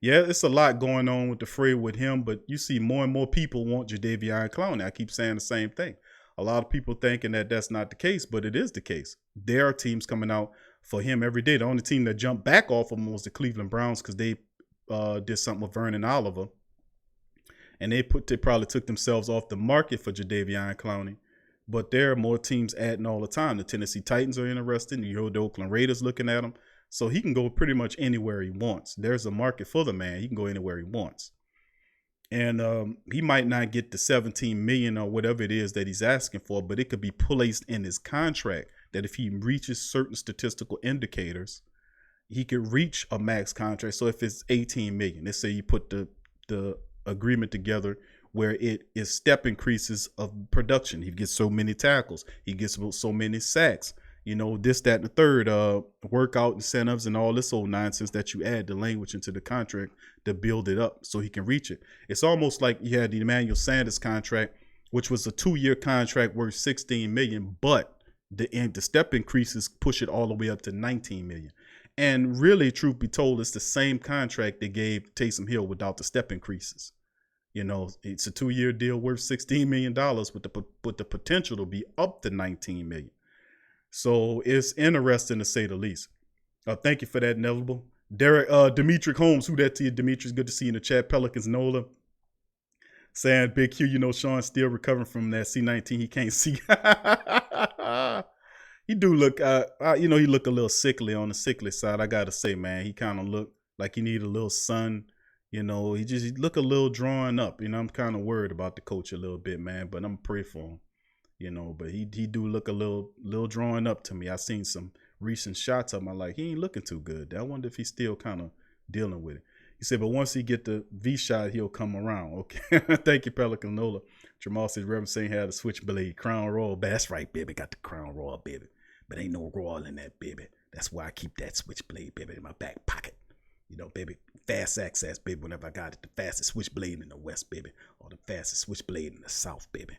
Yeah, it's a lot going on with the fray with him, but you see more and more people want Jadeveon Clowney. I keep saying the same thing. A lot of people thinking that that's not the case, but it is the case. There are teams coming out for him every day. The only team that jumped back off of him was the Cleveland Browns because they did something with Vernon Oliver. And they probably took themselves off the market for Jadeveon Clowney. But there are more teams adding all the time. The Tennessee Titans are interested. The Oakland Raiders looking at him. So he can go pretty much anywhere he wants. There's a market for the man. He can go anywhere he wants. And he might not get the $17 million or whatever it is that he's asking for, but it could be placed in his contract that if he reaches certain statistical indicators, he could reach a max contract. So if it's $18 million, let's say you put the agreement together where it is step increases of production. He gets so many tackles. He gets so many sacks. This, that, and the third, workout incentives and all this old nonsense that you add the language into the contract to build it up so he can reach it. It's almost like you had the Emmanuel Sanders contract, which was a 2-year contract worth $16 million, but the step increases push it all the way up to $19 million. And really, truth be told, it's the same contract they gave Taysom Hill without the step increases. It's a 2-year deal worth $16 million with the potential to be up to $19 million. So it's interesting to say the least. Thank you for that, Inevitable. Derek, Demetric Holmes, who that to you, Demetric? Good to see you in the chat. Pelicans Nola saying, Big Q, Sean's still recovering from that C19 he can't see. He do look, he look a little sickly on the sickly side. I got to say, man, he kind of look like he need a little sun. He look a little drawn up. I'm kind of worried about the coach a little bit, man, but I'm pray for him. But he do look a little drawn up to me. I seen some recent shots of him. I'm like, he ain't looking too good. I wonder if he's still kind of dealing with it. He said, but once he get the V shot, he'll come around. Okay. Thank you, Pelican Nola. Jamal says Reverend Saint had a switchblade, Crown Royal. That's right, baby. Got the Crown Royal, baby. But ain't no royal in that, baby. That's why I keep that switchblade, baby, in my back pocket. You know, baby, fast access, baby, whenever I got it. The fastest switchblade in the West, baby. Or the fastest switchblade in the South, baby.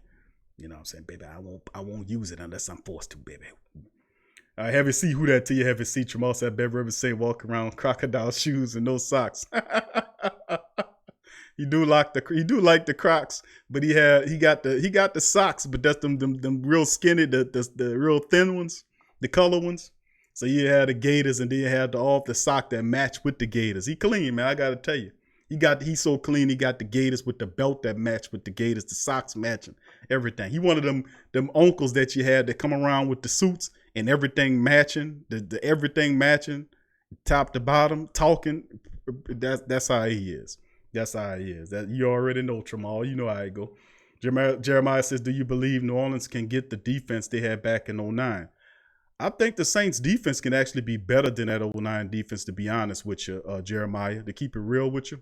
You know what I'm saying, baby? I won't use it unless I'm forced to, baby. All right, have you see who that to you? Have you see Jamal said, Bev Reverend Saint walk around crocodile shoes and no socks. He do like the Crocs, but he got the socks, but that's them real skinny, the real thin ones, the color ones. So you had the Gators, and then you had the sock that matched with the Gators. He clean, man. I gotta tell you, he's so clean. He got the Gators with the belt that matched with the Gators, the socks matching, everything. He one of them uncles that you had that come around with the suits and everything matching, the everything matching, top to bottom, talking. That's how he is. That's how he is. That you already know, Tramal. You know how it go. Jeremiah says, do you believe New Orleans can get the defense they had back in 09? I think the Saints defense can actually be better than that 09 defense, to be honest with you, Jeremiah. To keep it real with you,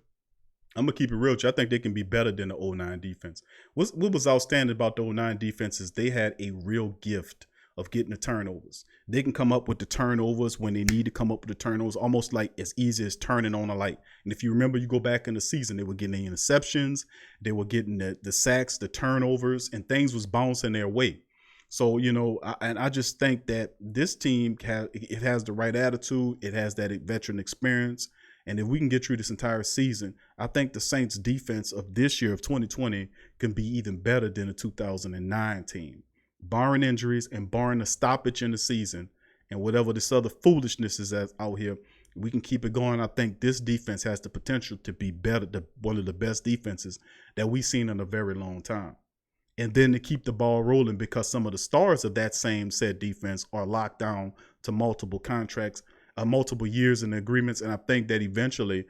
I'm going to keep it real with you. I think they can be better than the 09 defense. What was outstanding about the 09 defense is they had a real gift of getting the turnovers. They can come up with the turnovers when they need to come up with the turnovers, almost like as easy as turning on a light. And if you remember, you go back in the season, they were getting the interceptions, they were getting the sacks, the turnovers, and things was bouncing their way. So, you know, I just think that this team has the right attitude. It has that veteran experience. And if we can get through this entire season, I think the Saints defense of this year of 2020 can be even better than the 2009 team. Barring injuries and barring a stoppage in the season and whatever this other foolishness is out here, we can keep it going. I think this defense has the potential to be better, one of the best defenses that we've seen in a very long time. And then to keep the ball rolling, because some of the stars of that same said defense are locked down to multiple contracts, multiple years in agreements. And I think that eventually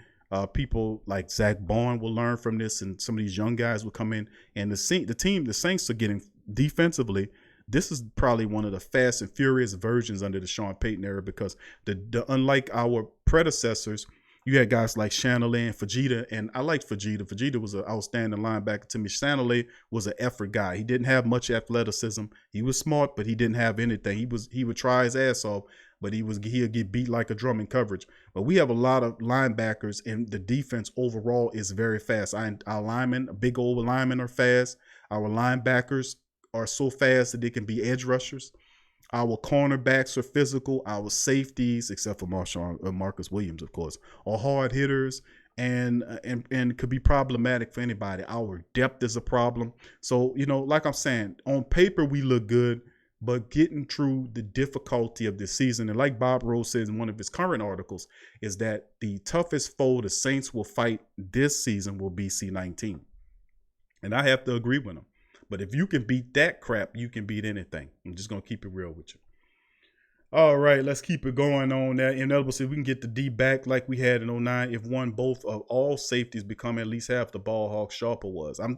people like Zach Bourne will learn from this, and some of these young guys will come in. And the Saints are getting defensively. This is probably one of the fast and furious versions under the Sean Payton era, because unlike our predecessors, you had guys like Chanelay and Fajita, and I liked Fajita. Fajita was an outstanding linebacker to me. Chanelay was an effort guy. He didn't have much athleticism. He was smart, but he didn't have anything. He would try his ass off, but he'll get beat like a drum in coverage. But we have a lot of linebackers, and the defense overall is very fast. Our linemen, big old linemen, are fast. Our linebackers are so fast that they can be edge rushers. Our cornerbacks are physical. Our safeties, except for Marcus Williams, of course, are hard hitters and could be problematic for anybody. Our depth is a problem. So, you know, like I'm saying, on paper we look good, but getting through the difficulty of this season, and like Bob Rose says in one of his current articles, is that the toughest foe the Saints will fight this season will be C-19. And I have to agree with him. But if you can beat that crap, you can beat anything. I'm just going to keep it real with you. All right, let's keep it going on that. In other words, if we can get the D back like we had in 09, if both of all safeties become at least half the ball hog Sharper was. I'm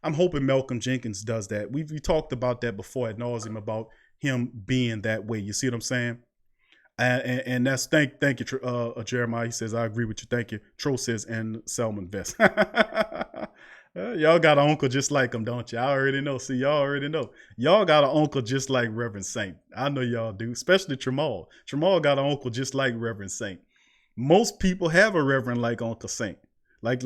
hoping Malcolm Jenkins does that. We talked about that before ad nauseum about him being that way. You see what I'm saying? And that's thank you, Jeremiah. He says, I agree with you. Thank you. Tro says, and Selman Vest. Y'all got an uncle just like him, don't you? I already know. See, y'all already know. Y'all got an uncle just like Reverend Saint. I know y'all do, especially Tramal. Tramal got an uncle just like Reverend Saint. Most people have a Reverend like Uncle Saint. A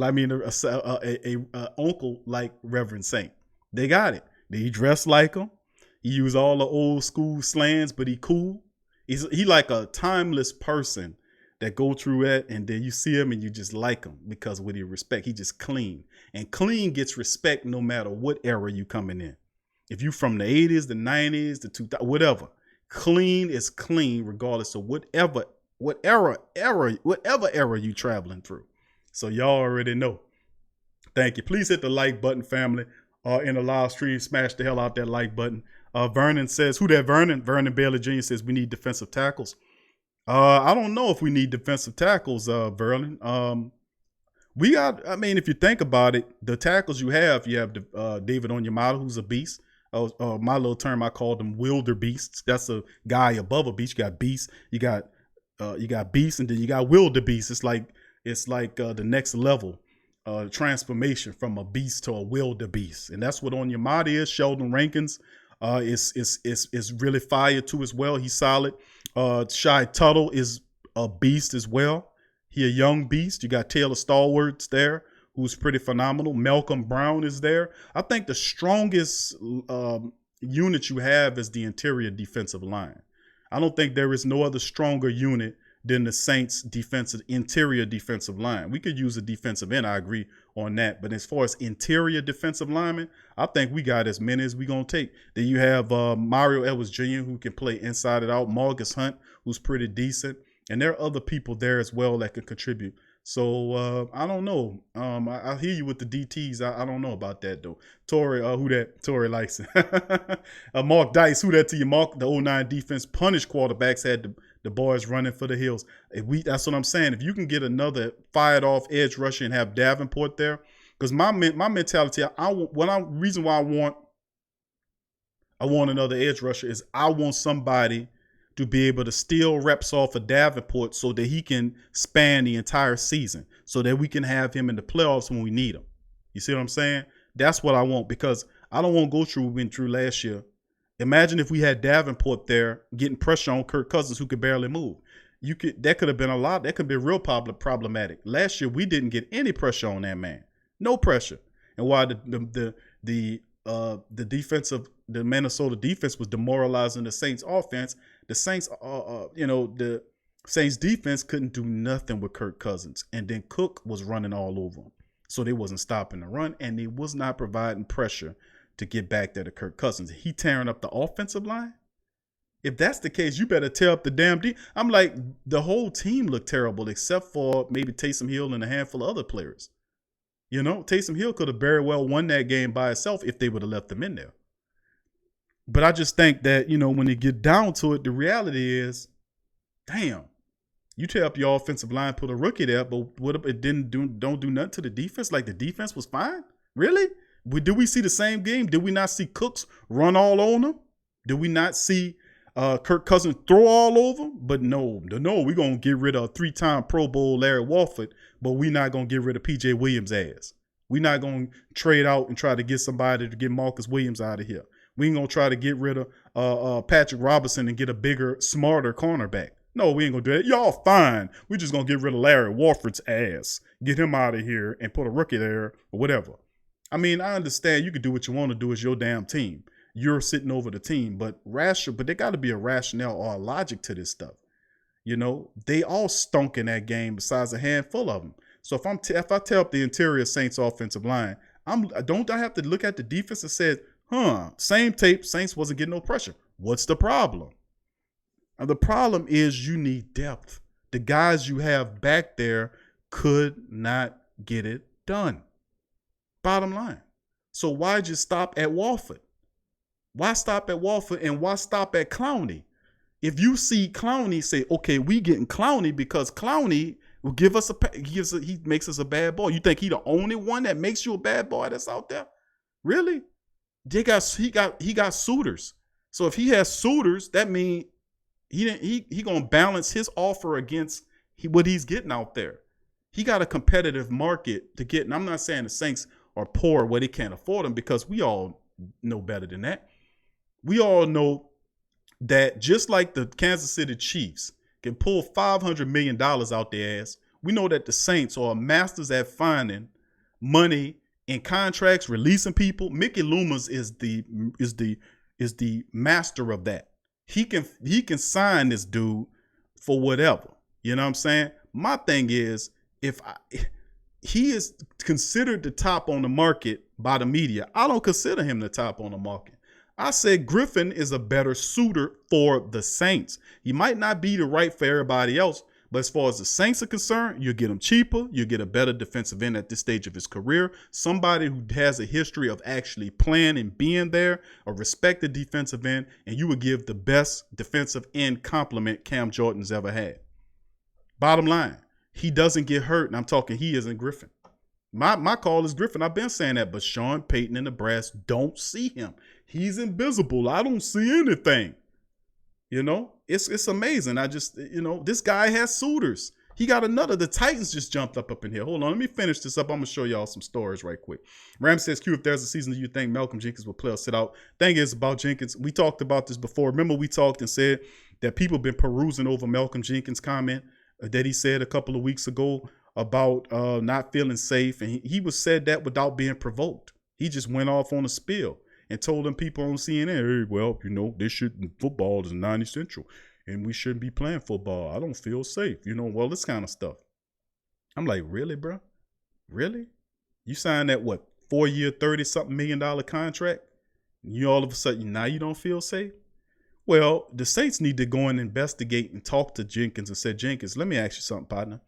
uncle like Reverend Saint. They got it. He dress like him. He use all the old school slangs, but he cool. He like a timeless person that go through that, and then you see him and you just like him because with your respect, he just clean. And clean gets respect no matter what era you coming in. If you from the 80s, the 90s, the 2000s, whatever. Clean is clean regardless of whatever era you traveling through. So y'all already know. Thank you. Please hit the like button, family. In the live stream, smash the hell out that like button. Vernon says, who that Vernon? Vernon Bailey Jr. says we need defensive tackles. I don't know if we need defensive tackles, Vernon. If you think about it, the tackles you have David Onyemata, who's a beast. My little term, I call them wildebeests. That's a guy above a beast. You got beast, you got beast, and then you got wildebeest. It's like the next level transformation from a beast to a wildebeest, and that's what Onyemata is. Sheldon Rankins is really fire too as well. He's solid. Shy Tuttle is a beast as well. He a young beast. You got Taylor Stalwarts there, who's pretty phenomenal. Malcolm Brown is there. I think the strongest unit you have is the interior defensive line. I don't think there is no other stronger unit than the Saints interior defensive line. We could use a defensive end, I agree on that. But as far as interior defensive linemen, I think we got as many as we gonna take. Then you have Mario Edwards Jr., who can play inside and out. Marcus Hunt, who's pretty decent. And there are other people there as well that can contribute. So I don't know. I hear you with the DTs. I don't know about that though. Torrey, who that? Torrey likes it. Mark Dice, who that to you? Mark, the 09 defense punished quarterbacks, had the boys running for the hills. That's what I'm saying. If you can get another fired off edge rusher and have Davenport there, because my mentality, reason why I want another edge rusher is I want somebody to be able to steal reps off of Davenport so that he can span the entire season, so that we can have him in the playoffs when we need him. You see what I'm saying? That's what I want, because I don't want to go through what we went through last year. Imagine if we had Davenport there getting pressure on Kirk Cousins, who could barely move. That could have been a lot. That could be real problematic. Last year we didn't get any pressure on that man, no pressure. And while the Minnesota defense was demoralizing the Saints offense, the Saints, the Saints defense couldn't do nothing with Kirk Cousins, and then Cook was running all over him, so they wasn't stopping the run, and they was not providing pressure to get back there to Kirk Cousins. He tearing up the offensive line. If that's the case, you better tear up the damn D. I'm like, the whole team looked terrible except for maybe Taysom Hill and a handful of other players. You know, Taysom Hill could have very well won that game by itself if they would have left him in there. But I just think that, when you get down to it, the reality is, damn, you tear up your offensive line, put a rookie there, but what if it don't do nothing to the defense? Like, the defense was fine? Really? Did we see the same game? Did we not see Cooks run all on them? Did we not see Kirk Cousins throw all over him? But no, we're going to get rid of 3-time Pro Bowl Larry Warford, but we're not going to get rid of P.J. Williams' ass. We're not going to trade out and try to get somebody to get Marcus Williams out of here. We ain't going to try to get rid of Patrick Robinson and get a bigger, smarter cornerback. No, we ain't going to do that. Y'all fine. We're just going to get rid of Larry Warford's ass, get him out of here and put a rookie there or whatever. I mean, I understand you can do what you want to do as your damn team. You're sitting over the team, but there got to be a rationale or a logic to this stuff. They all stunk in that game besides a handful of them. So if I tear up the interior Saints offensive line, don't I have to look at the defense and say, same tape, Saints wasn't getting no pressure. What's the problem? And the problem is you need depth. The guys you have back there could not get it done. Bottom line. So why just stop at Warford? Why stop at Warford and why stop at Clowney? If you see Clowney, say, okay, we getting Clowney because Clowney will he makes us a bad boy. You think he the only one that makes you a bad boy that's out there? Really? He got suitors. So if he has suitors, that means he gonna balance his offer against what he's getting out there. He got a competitive market to get, and I'm not saying the Saints are poor where they can't afford them, because we all know better than that. We all know that just like the Kansas City Chiefs can pull $500 million out their ass, we know that the Saints are masters at finding money in contracts, releasing people. Mickey Loomis is the master of that. He can sign this dude for whatever. You know what I'm saying? My thing is, he is considered the top on the market by the media. I don't consider him the top on the market. I said Griffin is a better suitor for the Saints. He might not be the right for everybody else, but as far as the Saints are concerned, you get him cheaper. You get a better defensive end at this stage of his career. Somebody who has a history of actually playing and being there, a respected defensive end, and you would give the best defensive end compliment Cam Jordan's ever had. Bottom line, he doesn't get hurt, and I'm talking he isn't Griffin. My call is Griffin. I've been saying that, but Sean Payton and the brass don't see him. He's invisible. I don't see anything. You know, it's amazing. I just, this guy has suitors. He got another. The Titans just jumped up in here. Hold on, let me finish this up. I'm gonna show y'all some stories right quick. Ram says, Q, if there's a season that you think Malcolm Jenkins will play or sit out. Thing is about Jenkins, we talked about this before. Remember we talked and said that people been perusing over Malcolm Jenkins' comment that he said a couple of weeks ago about not feeling safe. And he was said that without being provoked. He just went off on a spill and told them people on CNN, hey, well, this football is 90 Central and we shouldn't be playing football. I don't feel safe. Well, this kind of stuff. I'm like, really, bro? Really? You signed that, 4-year, $30-something million contract? You all of a sudden, now you don't feel safe? Well, the Saints need to go and investigate and talk to Jenkins and say, Jenkins, let me ask you something, partner.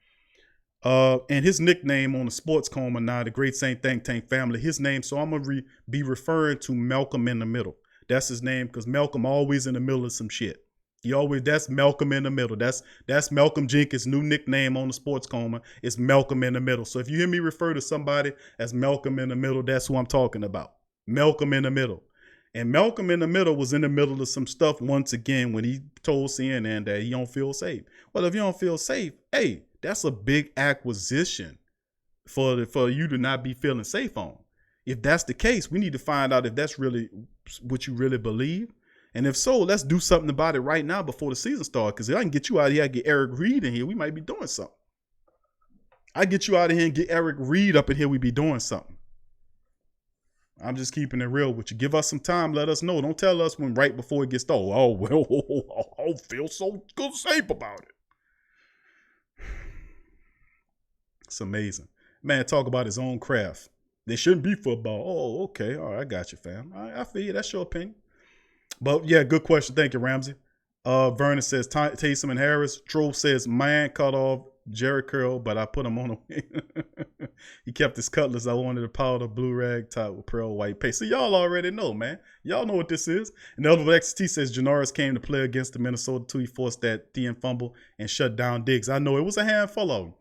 And his nickname on the Sports Coma now, the Great Saint Think Tank family, his name, so I'm going to be referring to Malcolm in the Middle. That's his name because Malcolm always in the middle of some shit. That's Malcolm in the Middle. That's Malcolm Jenkins' new nickname on the Sports Coma. It's Malcolm in the Middle. So if you hear me refer to somebody as Malcolm in the Middle, that's who I'm talking about. Malcolm in the Middle. And Malcolm in the Middle was in the middle of some stuff once again when he told CNN that he don't feel safe. Well, if you don't feel safe, hey, that's a big acquisition for you to not be feeling safe on. If that's the case, we need to find out if that's really what you really believe. And if so, let's do something about it right now before the season starts. Because if I can get you out of here, I get Eric Reed in here, we might be doing something. I get you out of here and get Eric Reed up in here, we be doing something. I'm just keeping it real with you. Give us some time. Let us know. Don't tell us when right before it gets started. Oh, well, I don't feel so good safe about it. It's amazing. Man, talk about his own craft. They shouldn't be football. Oh, okay. All right, I got you, fam. All right, I feel you. That's your opinion. But, yeah, good question. Thank you, Ramsey. Vernon says, Taysom and Harris. Troll says, man cut off Jerry Curl, but I put him on a wing. He kept his cutlass. I wanted a powder blue rag top with pearl white paste. So y'all already know, man. Y'all know what this is. And Elder XT says Janoris came to play against the Minnesota 2. He forced that DN fumble and shut down Diggs. I know it was a handful of them.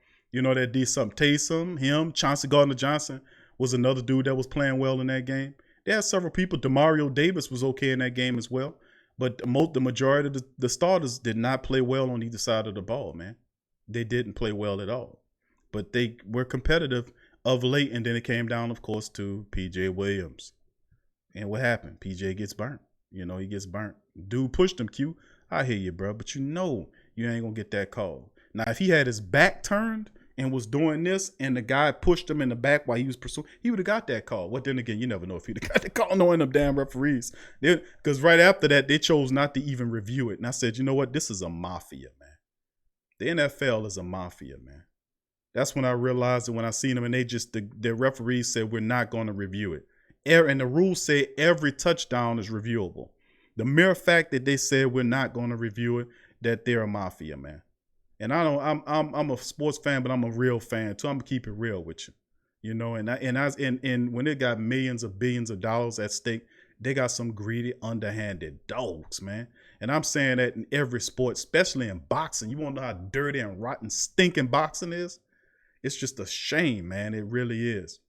That did something. Taysom, him, Chauncey Gardner-Johnson was another dude that was playing well in that game. There are several people. Demario Davis was okay in that game as well. But the majority of the starters did not play well on either side of the ball, man. They didn't play well at all. But they were competitive of late, and then it came down, of course, to P.J. Williams. And what happened? P.J. gets burnt. He gets burnt. Dude pushed him, Q. I hear you, bro, but you ain't going to get that call. Now, if he had his back turned and was doing this, and the guy pushed him in the back while he was pursuing, he would have got that call. Well, then again, you never know if he'd have got the call knowing them damn referees. Because right after that, they chose not to even review it. And I said, you know what? This is a mafia, man. The NFL is a mafia, man. That's when I realized it when I seen them, and the referees said, we're not going to review it. And the rules say every touchdown is reviewable. The mere fact that they said we're not going to review it, that they're a mafia, man. And I'm a sports fan, but I'm a real fan too. I'm gonna keep it real with you, and when it got millions of billions of dollars at stake, they got some greedy, underhanded dogs, man. And I'm saying that in every sport, especially in boxing. You want to know how dirty and rotten, stinking boxing is? It's just a shame, man. It really is.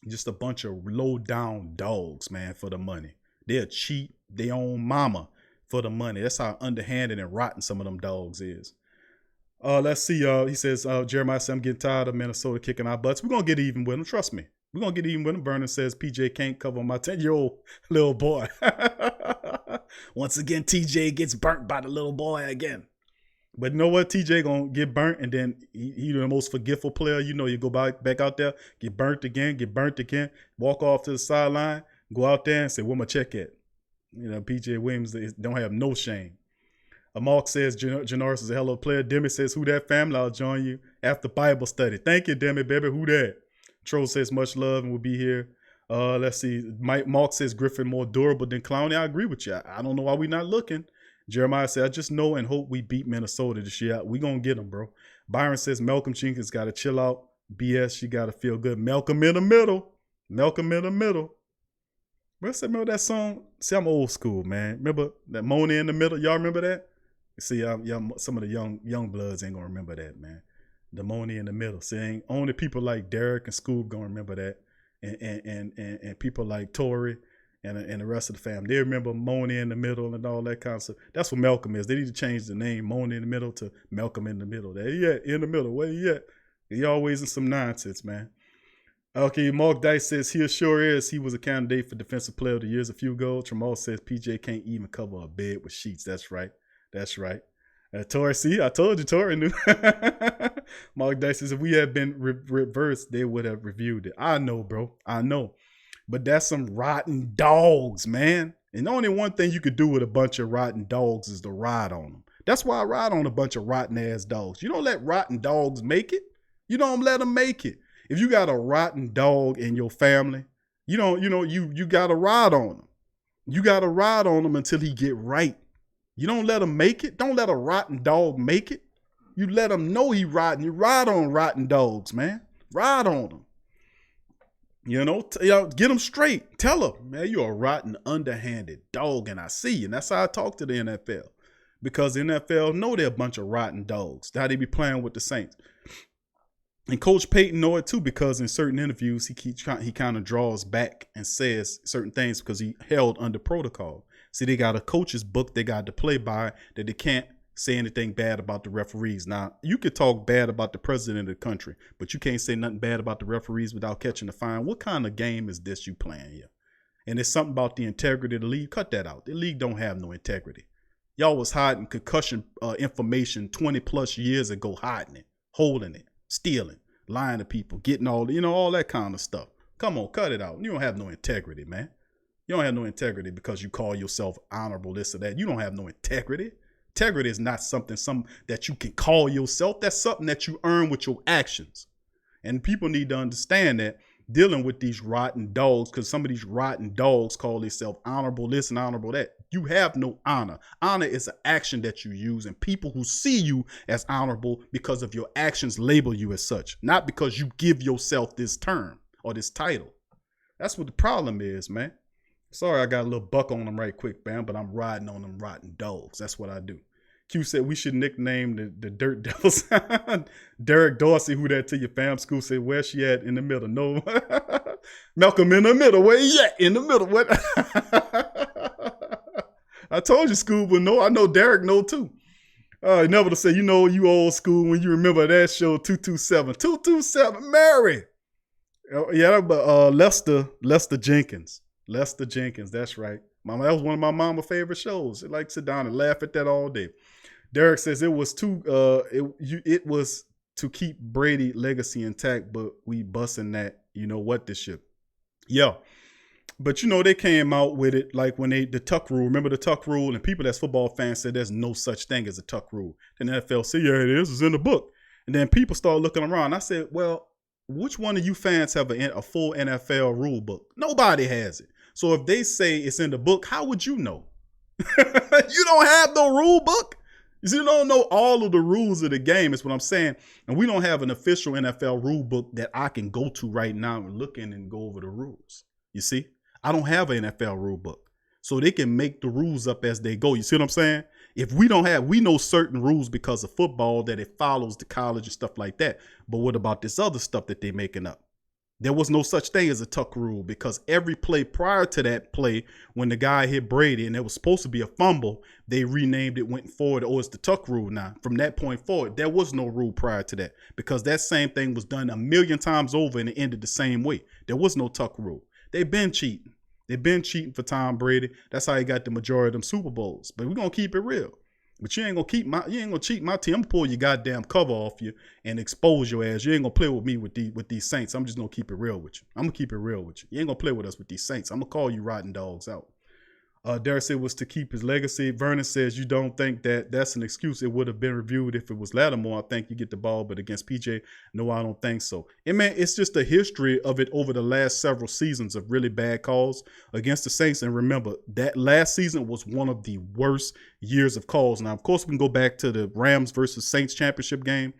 Just a bunch of low down dogs, man, for the money. They'll cheat their own mama for the money. That's how underhanded and rotten some of them dogs is. Let's see. He says, Jeremiah said, I'm getting tired of Minnesota kicking our butts. We're going to get even with them. Trust me. We're going to get even with them. Vernon says, PJ can't cover my 10-year-old little boy. Once again, TJ gets burnt by the little boy again. But you know what? TJ going to get burnt, and then he the most forgetful player. You go back out there, get burnt again, walk off to the sideline, go out there and say, where my check at? PJ Williams don't have no shame. Mark says Janoris is a hell of a player. Demi says, who that family? I'll join you after Bible study. Thank you, Demi, baby. Who that? Troll says much love and we'll be here. Let's see. Mark says Griffin more durable than Clowney. I agree with you. I don't know why we're not looking. Jeremiah said, I just know and hope we beat Minnesota this year. We going to get them, bro. Byron says Malcolm Jenkins got to chill out. BS, you got to feel good. Malcolm in the middle. Remember that song? See, I'm old school, man. Remember that Mona in the middle? Y'all remember that? See, some of the young bloods ain't gonna remember that, man. The money in the middle. Saying only people like Derek and Scoob gonna remember that, and people like Tori and the rest of the family. They remember Money in the Middle and all that kind of stuff. That's what Malcolm is. They need to change the name Money in the Middle to Malcolm in the Middle. There he at, in the middle. Where he at? He always in some nonsense, man. Okay, Mark Dice says he sure is. He was a candidate for Defensive Player of the Year a few ago. Tramal says PJ can't even cover a bed with sheets. That's right. That's right. Tori, see, I told you, Tori knew. Mark Dice says if we had been reversed, they would have reviewed it. I know, bro. I know. But that's some rotten dogs, man. And the only one thing you could do with a bunch of rotten dogs is to ride on them. That's why I ride on a bunch of rotten ass dogs. You don't let rotten dogs make it. You don't let them make it. If you got a rotten dog in your family, you gotta ride on them. You gotta ride on them until he get right. You don't let him make it. Don't let a rotten dog make it. You let him know he rotten. You ride on rotten dogs, man. Ride on them. Get them straight. Tell them, man, you're a rotten, underhanded dog, and I see you. And that's how I talk to the NFL. Because the NFL know they're a bunch of rotten dogs. How they be playing with the Saints. And Coach Payton know it too, because in certain interviews, he kind of draws back and says certain things because he held under protocol. See, they got a coach's book they got to play by that they can't say anything bad about the referees. Now, you could talk bad about the president of the country, but you can't say nothing bad about the referees without catching the fine. What kind of game is this you playing here? And it's something about the integrity of the league. Cut that out. The league don't have no integrity. Y'all was hiding concussion information 20 plus years ago, hiding it, holding it, stealing, lying to people, getting all that kind of stuff. Come on, cut it out. You don't have no integrity, man. You don't have no integrity because you call yourself honorable, this or that. You don't have no integrity. Integrity is not something that you can call yourself. That's something that you earn with your actions. And people need to understand that dealing with these rotten dogs, because some of these rotten dogs call themselves honorable this and honorable that. You have no honor. Honor is an action that you use, and people who see you as honorable because of your actions label you as such, not because you give yourself this term or this title. That's what the problem is, man. Sorry, I got a little buck on them right quick, man, but I'm riding on them rotten dogs. That's what I do. Q said we should nickname the Dirt Devils. Derek Dorsey, who that to your fam school, said, where she at in the middle? No. Malcolm in the middle. Where he at? In the middle. What? I told you school would know. I know Derek know too. Never to say, you old school when you remember that show 227. 227, Mary. Yeah, but Lester Jenkins. Lester Jenkins, that's right. That was one of my mama's favorite shows. I like to sit down and laugh at that all day. Derek says it was it was to keep Brady legacy intact, but we busting that, this shit. Yeah. But they came out with it like when the tuck rule, remember the tuck rule? And people that's football fans said there's no such thing as a tuck rule. Then the NFL said, yeah, it is. It's in the book. And then people start looking around. I said, well, which one of you fans have a full NFL rule book? Nobody has it. So if they say it's in the book, how would you know? You don't have no rule book. You don't know all of the rules of the game is what I'm saying. And we don't have an official NFL rule book that I can go to right now and look in and go over the rules. You see, I don't have an NFL rule book. So they can make the rules up as they go. You see what I'm saying? If we know certain rules because of football that it follows the college and stuff like that. But what about this other stuff that they're making up? There was no such thing as a tuck rule because every play prior to that play, when the guy hit Brady and it was supposed to be a fumble, they renamed it, went forward. Oh, it's the tuck rule now. From that point forward, there was no rule prior to that because that same thing was done a million times over and it ended the same way. There was no tuck rule. They've been cheating. They've been cheating for Tom Brady. That's how he got the majority of them Super Bowls. But we're going to keep it real. But you ain't gonna cheat my team. I'm gonna pull your goddamn cover off you and expose your ass. You ain't gonna play with me with these Saints. I'm just gonna keep it real with you. I'm gonna keep it real with you. You ain't gonna play with us with these Saints. I'm gonna call you rotten dogs out. Derek said was to keep his legacy. Vernon says you don't think that's an excuse. It would have been reviewed if it was Lattimore. I think you get the ball, but against PJ, no, I don't think so. And man, it's just a history of it over the last several seasons of really bad calls against the Saints. And remember, that last season was one of the worst years of calls. Now, of course, we can go back to the Rams versus Saints championship game.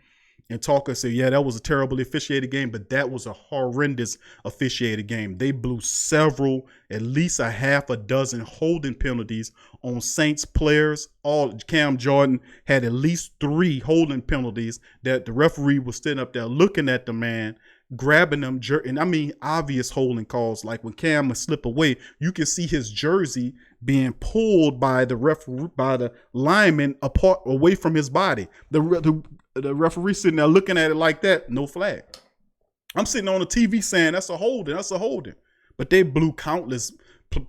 and talk and say, yeah, that was a terribly officiated game, but that was a horrendous officiated game. They blew several, at least a half a dozen holding penalties on Saints players. Cam Jordan had at least 3 holding penalties that the referee was sitting up there looking at the man, grabbing them, and I mean obvious holding calls, like when Cam would slip away, you can see his jersey being pulled by the lineman apart away from his body. The referee sitting there looking at it like that, no flag. I'm sitting on the TV saying that's a holding, but they blew countless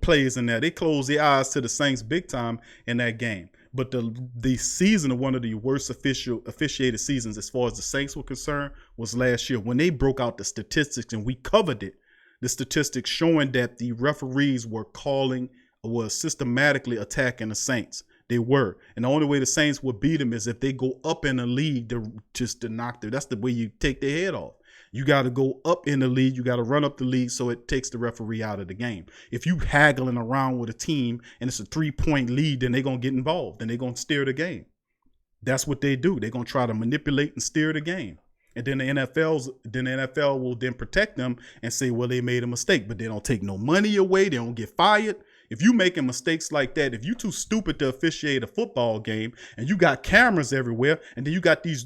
plays in there. They closed their eyes to the Saints big time in that game. But the season of one of the worst officiated seasons as far as the Saints were concerned was last year when they broke out the statistics, and we covered it. The statistics showing that the referees were systematically attacking the Saints. They were. And the only way the Saints would beat them is if they go up in the league to knock them. That's the way you take their head off. You got to go up in the league. You got to run up the league so it takes the referee out of the game. If you haggling around with a team and it's a 3-point lead, then they're going to get involved and they're going to steer the game. That's what they do. They're going to try to manipulate and steer the game. And then the NFL will then protect them and say, well, they made a mistake, but they don't take no money away. They don't get fired. If you making mistakes like that, if you too stupid to officiate a football game and you got cameras everywhere, and then you got these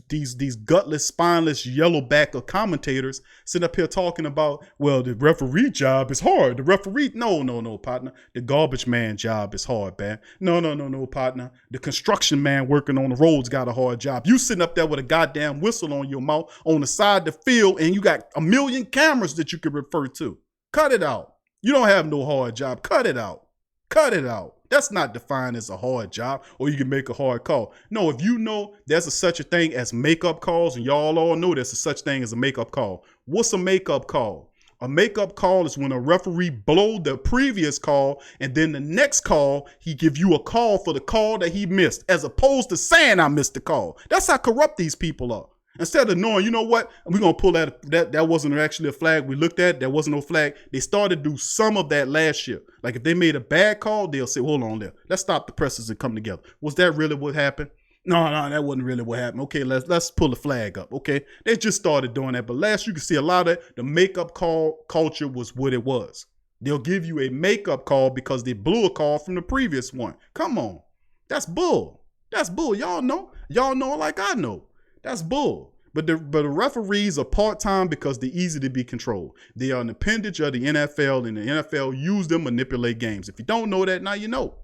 gutless, spineless, yellowback of commentators sitting up here talking about, well, the referee job is hard. The referee, no, partner. The garbage man job is hard, man. No, partner. The construction man working on the roads got a hard job. You sitting up there with a goddamn whistle on your mouth on the side of the field, and you got a million cameras that you could refer to. Cut it out. You don't have no hard job. Cut it out. Cut it out. That's not defined as a hard job, or you can make a hard call. No, if you know there's such a thing as makeup calls, and y'all all know there's such thing as a makeup call. What's a makeup call? A makeup call is when a referee blow the previous call, and then the next call, he give you a call for the call that he missed, as opposed to saying I missed the call. That's how corrupt these people are. Instead of knowing, you know what, we're going to pull that wasn't actually a flag we looked at, there wasn't no flag. They started to do some of that last year. Like if they made a bad call, they'll say, hold on there. Let's stop the presses and come together. Was that really what happened? No, that wasn't really what happened. Okay, let's pull the flag up. Okay, they just started doing that. But last, you can see a lot of the makeup call culture was what it was. They'll give you a makeup call because they blew a call from the previous one. Come on. That's bull. That's bull. Y'all know like I know. That's bull. But the referees are part-time because they're easy to be controlled. They are an appendage of the NFL, and the NFL use them to manipulate games. If you don't know that, now you know.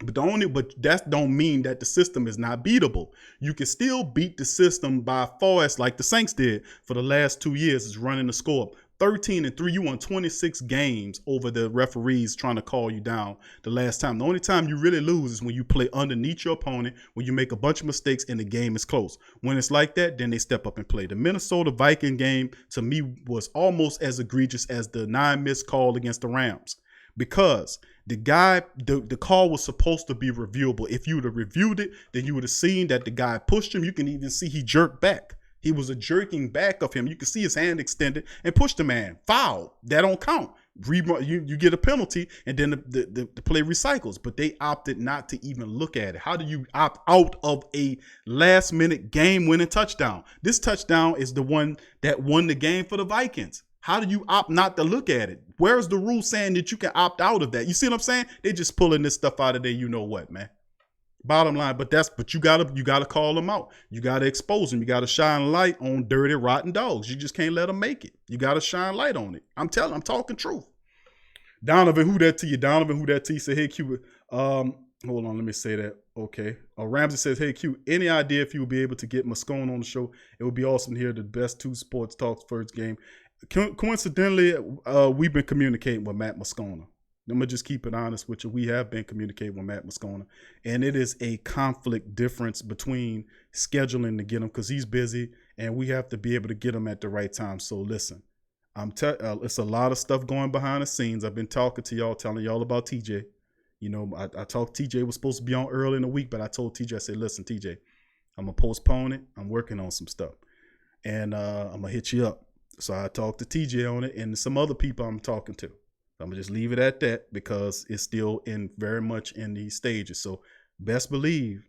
But that don't mean that the system is not beatable. You can still beat the system by far, as like the Saints did for the last 2 years, is running the score. 13-3, you won 26 games over the referees trying to call you down the last time. The only time you really lose is when you play underneath your opponent, when you make a bunch of mistakes and the game is close. When it's like that, then they step up and play. The Minnesota Viking game, to me, was almost as egregious as the 9 missed call against the Rams, because the call was supposed to be reviewable. If you would have reviewed it, then you would have seen that the guy pushed him. You can even see he jerked back. He was a jerking back of him. You can see his hand extended and push the man. Foul. That don't count. You get a penalty, and then the play recycles. But they opted not to even look at it. How do you opt out of a last-minute game-winning touchdown? This touchdown is the one that won the game for the Vikings. How do you opt not to look at it? Where's the rule saying that you can opt out of that? You see what I'm saying? They're just pulling this stuff out of there. You know what, man? Bottom line, but you gotta call them out. You gotta expose them. You gotta shine light on dirty, rotten dogs. You just can't let them make it. You gotta shine light on it. I'm talking truth. Donovan, who that to you? Donovan, who that to you? Say, hey Q. Hold on, let me say that. Okay. Ramsey says, hey Q. Any idea if you will be able to get Moscone on the show? It would be awesome to hear the best 2 sports talks first game. Coincidentally, we've been communicating with Matt Moscona. I'm going to just keep it honest with you. We have been communicating with Matt Moscona, and it is a conflict difference between scheduling to get him, because he's busy, and we have to be able to get him at the right time. So listen, it's a lot of stuff going behind the scenes. I've been talking to y'all, telling y'all about TJ. You know, I talked, TJ was supposed to be on early in the week, but I told TJ, I said, listen, TJ, I'm going to postpone it. I'm working on some stuff, and I'm going to hit you up. So I talked to TJ on it, and some other people I'm talking to. I'm gonna just leave it at that because it's still very much in these stages. So best believe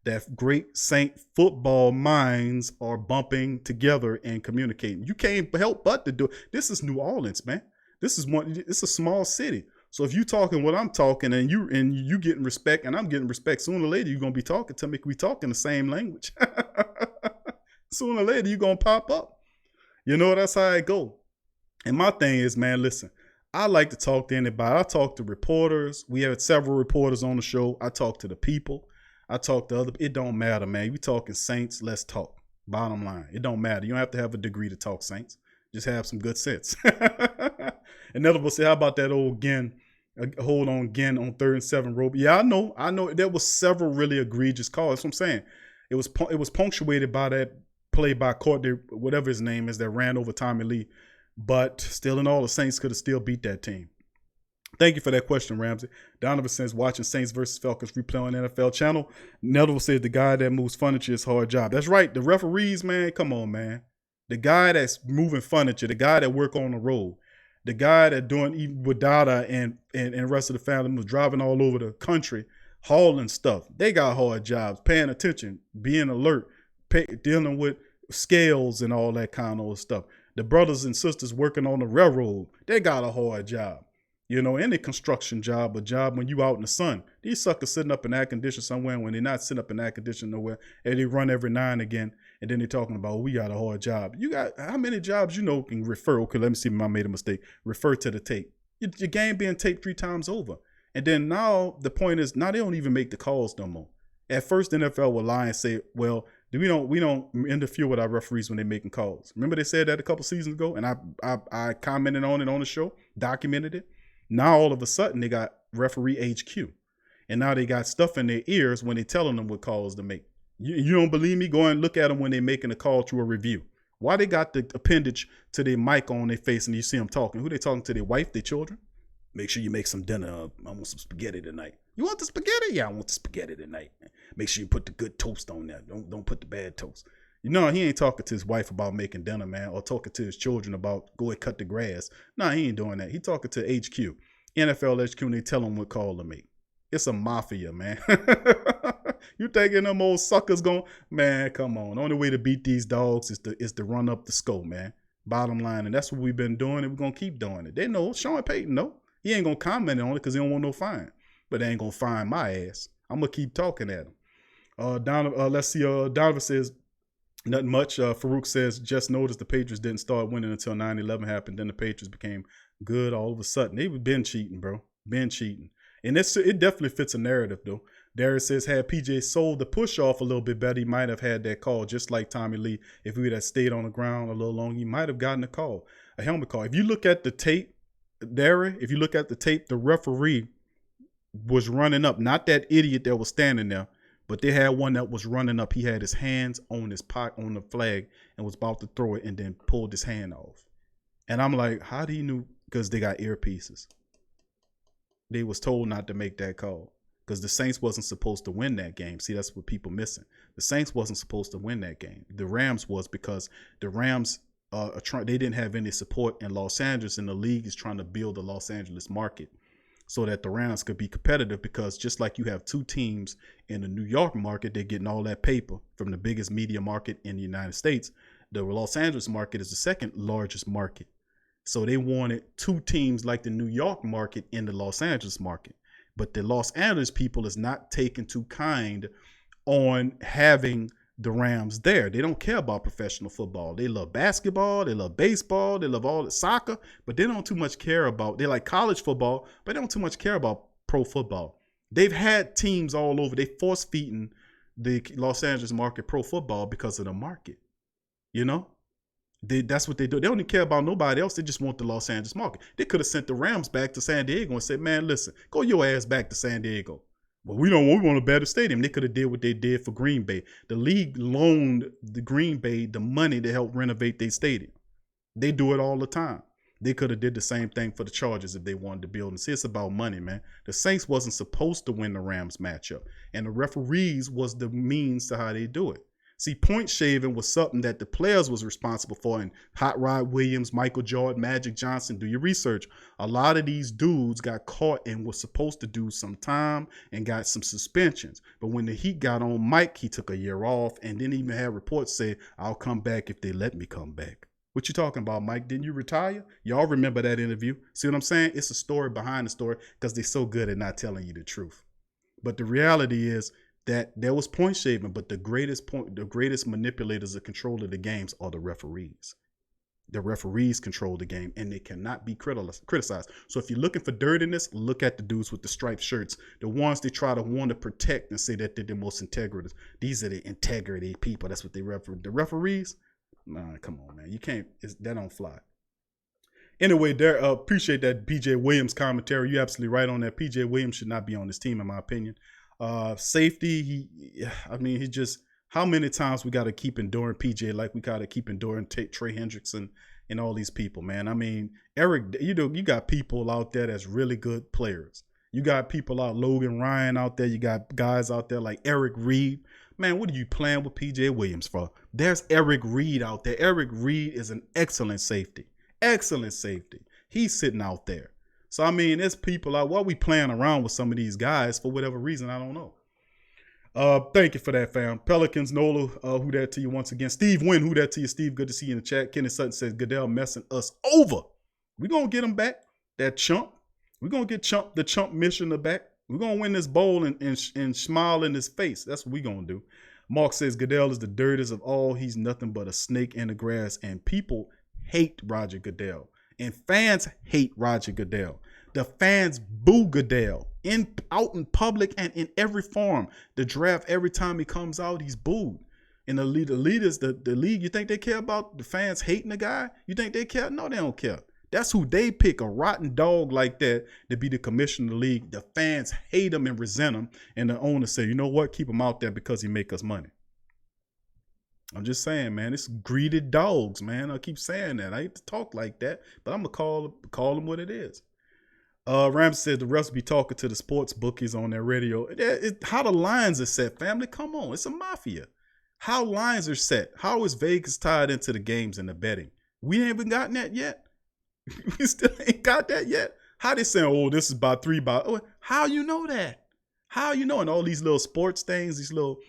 that great Saint football minds are bumping together and communicating. You can't help but to do it. This is New Orleans, man. It's a small city. So if you talking what I'm talking and you getting respect and I'm getting respect, sooner or later you're gonna be talking to me. We talking the same language. Sooner or later you're gonna pop up. You know, that's how it go. And my thing is, man, listen, I like to talk to anybody. I talk to reporters. We had several reporters on the show. I talk to the people. I talk to other. It don't matter, man. We talking Saints. Let's talk. Bottom line, it don't matter. You don't have to have a degree to talk Saints. Just have some good sense. And Another will say, how about that old Ginn? Hold on, Ginn on 3rd and 7 rope. Yeah, I know. There was several really egregious calls. That's what I'm saying. It was punctuated by that play by Courtney, whatever his name is, that ran over Tommy Lee. But still in all, the Saints could have still beat that team. Thank you for that question, Ramsey. Donovan says, watching Saints versus Falcons replay on NFL channel. Nettle says, the guy that moves furniture is hard job. That's right. The referees, man, come on, man. The guy that's moving furniture, the guy that work on the road, the guy that doing, even with Dada and the rest of the family was driving all over the country, hauling stuff. They got hard jobs, paying attention, being alert, dealing with scales and all that kind of stuff. The brothers and sisters working on the railroad, they got a hard job. You know, any construction job, a job when you out in the sun. These suckers sitting up in air condition somewhere when they're not sitting up in air condition nowhere, and they run every now and again, and then they're talking about, oh, we got a hard job. You got, how many jobs you know can refer? Okay, let me see if I made a mistake. Refer to the tape. Your game being taped 3 times over. And then now the point is, now they don't even make the calls no more. At first, the NFL will lie and say, well, we don't interfere with our referees when they're making calls. Remember they said that a couple seasons ago, and I commented on it on the show, documented it. Now all of a sudden they got referee HQ, and now they got stuff in their ears when they're telling them what calls to make. You don't believe me? Go and look at them when they're making a call to a review. Why they got the appendage to their mic on their face and you see them talking? Who they talking to? Their wife, their children? Make sure you make some dinner. I want some spaghetti tonight. You want the spaghetti? Yeah, I want the spaghetti tonight. Make sure you put the good toast on there. Don't put the bad toast. You know, he ain't talking to his wife about making dinner, man, or talking to his children about go and cut the grass. Nah, he ain't doing that. He talking to HQ, NFL HQ, and they tell him what call to make. It's a mafia, man. You thinking them old suckers going, man, come on. The only way to beat these dogs is to run up the score, man. Bottom line, and that's what we've been doing, and we're going to keep doing it. They know. Sean Payton know. He ain't going to comment on it because he don't want no fine. But they ain't going to fine my ass. I'm going to keep talking at him. Let's see. Donovan says, nothing much. Farouk says, just noticed the Patriots didn't start winning until 9/11 happened. Then the Patriots became good all of a sudden. They've been cheating, bro. Been cheating. And it definitely fits a narrative, though. Darius says, had PJ sold the push off a little bit better, he might have had that call, just like Tommy Lee. If he would have stayed on the ground a little longer, he might have gotten a call, a helmet call. If you look at the tape, Darius, if you look at the tape, the referee was running up. Not that idiot that was standing there, but they had one that was running up. He had his hands on his on the flag and was about to throw it and then pulled his hand off. And I'm like, how do you know? Because they got earpieces. They was told not to make that call because the Saints wasn't supposed to win that game. See, that's what people missing. The Saints wasn't supposed to win that game. The Rams was, because the Rams, they didn't have any support in Los Angeles, and the league is trying to build the Los Angeles market so that the Rams could be competitive, because just like you have 2 teams in the New York market, they're getting all that paper from the biggest media market in the United States. The Los Angeles market is the second largest market. So they wanted 2 teams like the New York market in the Los Angeles market. But the Los Angeles people is not taking too kind on having the Rams there. They don't care about professional football. They love basketball. They love baseball. They love all the soccer. But they don't too much care about, they like college football, but they don't too much care about pro football. They've had teams all over. They force-feeding the Los Angeles market pro football because of the market. You know? That's what they do. They don't even care about nobody else. They just want the Los Angeles market. They could have sent the Rams back to San Diego and said, man, listen, go your ass back to San Diego. But we want a better stadium. They could have did what they did for Green Bay. The league loaned the Green Bay the money to help renovate their stadium. They do it all the time. They could have did the same thing for the Chargers if they wanted to build. And see, it's about money, man. The Saints wasn't supposed to win the Rams matchup. And the referees was the means to how they do it. See, point shaving was something that the players was responsible for. And Hot Rod Williams, Michael Jordan, Magic Johnson, do your research. A lot of these dudes got caught and was supposed to do some time and got some suspensions. But when the heat got on Mike, he took a year off and didn't even have reports say, I'll come back if they let me come back. What you talking about, Mike? Didn't you retire? Y'all remember that interview? See what I'm saying? It's a story behind the story because they're so good at not telling you the truth. But the reality is that there was point shaving, but the greatest manipulators of control of the games are the referees. The referees control the game, and they cannot be criticized. So if you're looking for dirtiness, look at the dudes with the striped shirts, the ones they try to want to protect and say that they're the most integrative. These are the integrity people. That's what they refer. The referees, nah, come on, man, you can't. That don't fly. Anyway, there. Appreciate that PJ Williams commentary. You're absolutely right on that. PJ Williams should not be on this team, in my opinion. Safety, he just, how many times we got to keep enduring PJ like we got to keep enduring Trey Hendrickson and all these people, man. I mean, Eric, you got people out there that's really good players. You got people out, Logan Ryan out there. You got guys out there like Eric Reed. Man, what are you playing with PJ Williams for? There's Eric Reed out there. Eric Reed is an excellent safety. Excellent safety. He's sitting out there. So, I mean, there's people out. Why we playing around with some of these guys for whatever reason, I don't know. Thank you for that, fam. Pelicans, Nola, who that to you once again. Steve Wynn, who that to you? Steve, good to see you in the chat. Kenny Sutton says, Goodell messing us over. We're going to get him back, that chump. We're going to get the chump mission back. We're going to win this bowl and smile in his face. That's what we're going to do. Mark says, Goodell is the dirtiest of all. He's nothing but a snake in the grass. And people hate Roger Goodell. And fans hate Roger Goodell. The fans boo Goodell out in public and in every forum. The draft, every time he comes out, he's booed. And the leaders, the league, you think they care about the fans hating the guy? You think they care? No, they don't care. That's who they pick, a rotten dog like that to be the commissioner of the league. The fans hate him and resent him. And the owner say, you know what? Keep him out there because he make us money. I'm just saying, man, it's greedy dogs, man. I keep saying that. I hate to talk like that, but I'm going to call them what it is. Ram said the refs be talking to the sports bookies on their radio. How the lines are set, family. Come on. It's a mafia. How lines are set. How is Vegas tied into the games and the betting? We ain't even gotten that yet. We still ain't got that yet. How they saying, oh, this is by 3 by. Oh, how you know that? How you know? And all these little sports things, these little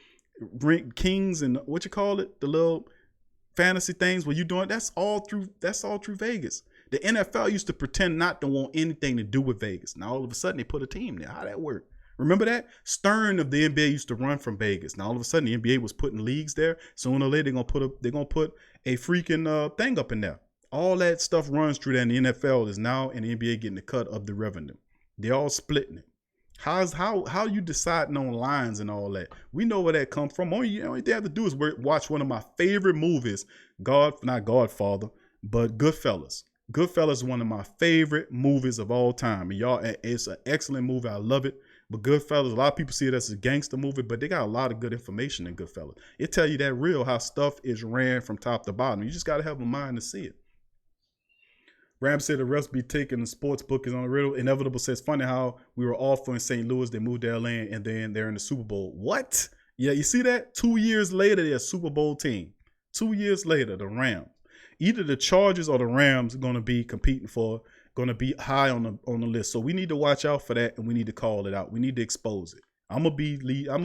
kings and what you call it, the little fantasy things where you doing, that's all through Vegas. The NFL used to pretend not to want anything to do with Vegas. Now all of a sudden they put a team there. How that work? Remember that? Stern of the NBA used to run from Vegas. Now all of a sudden the NBA was putting leagues there. Sooner or later they're gonna put a freaking thing up in there. All that stuff runs through that, and the NFL is now in the NBA getting the cut of the revenue. They're all splitting it. How you deciding on lines and all that? We know where that comes from. Only thing you have to do is watch one of my favorite movies, not Godfather, but Goodfellas. Goodfellas is one of my favorite movies of all time. And y'all, it's an excellent movie. I love it. But Goodfellas, a lot of people see it as a gangster movie, but they got a lot of good information in Goodfellas. It tell you that real how stuff is ran from top to bottom. You just got to have a mind to see it. Ram said the refs be taking the sports bookies on the radio. Inevitable says, funny how we were awful in St. Louis. They moved to LA and then they're in the Super Bowl. What? Yeah, you see that? 2 years later, they're a Super Bowl team. 2 years later, the Rams. Either the Chargers or the Rams are going to be competing for, going to be high on the list. So we need to watch out for that, and we need to call it out. We need to expose it. I'm gonna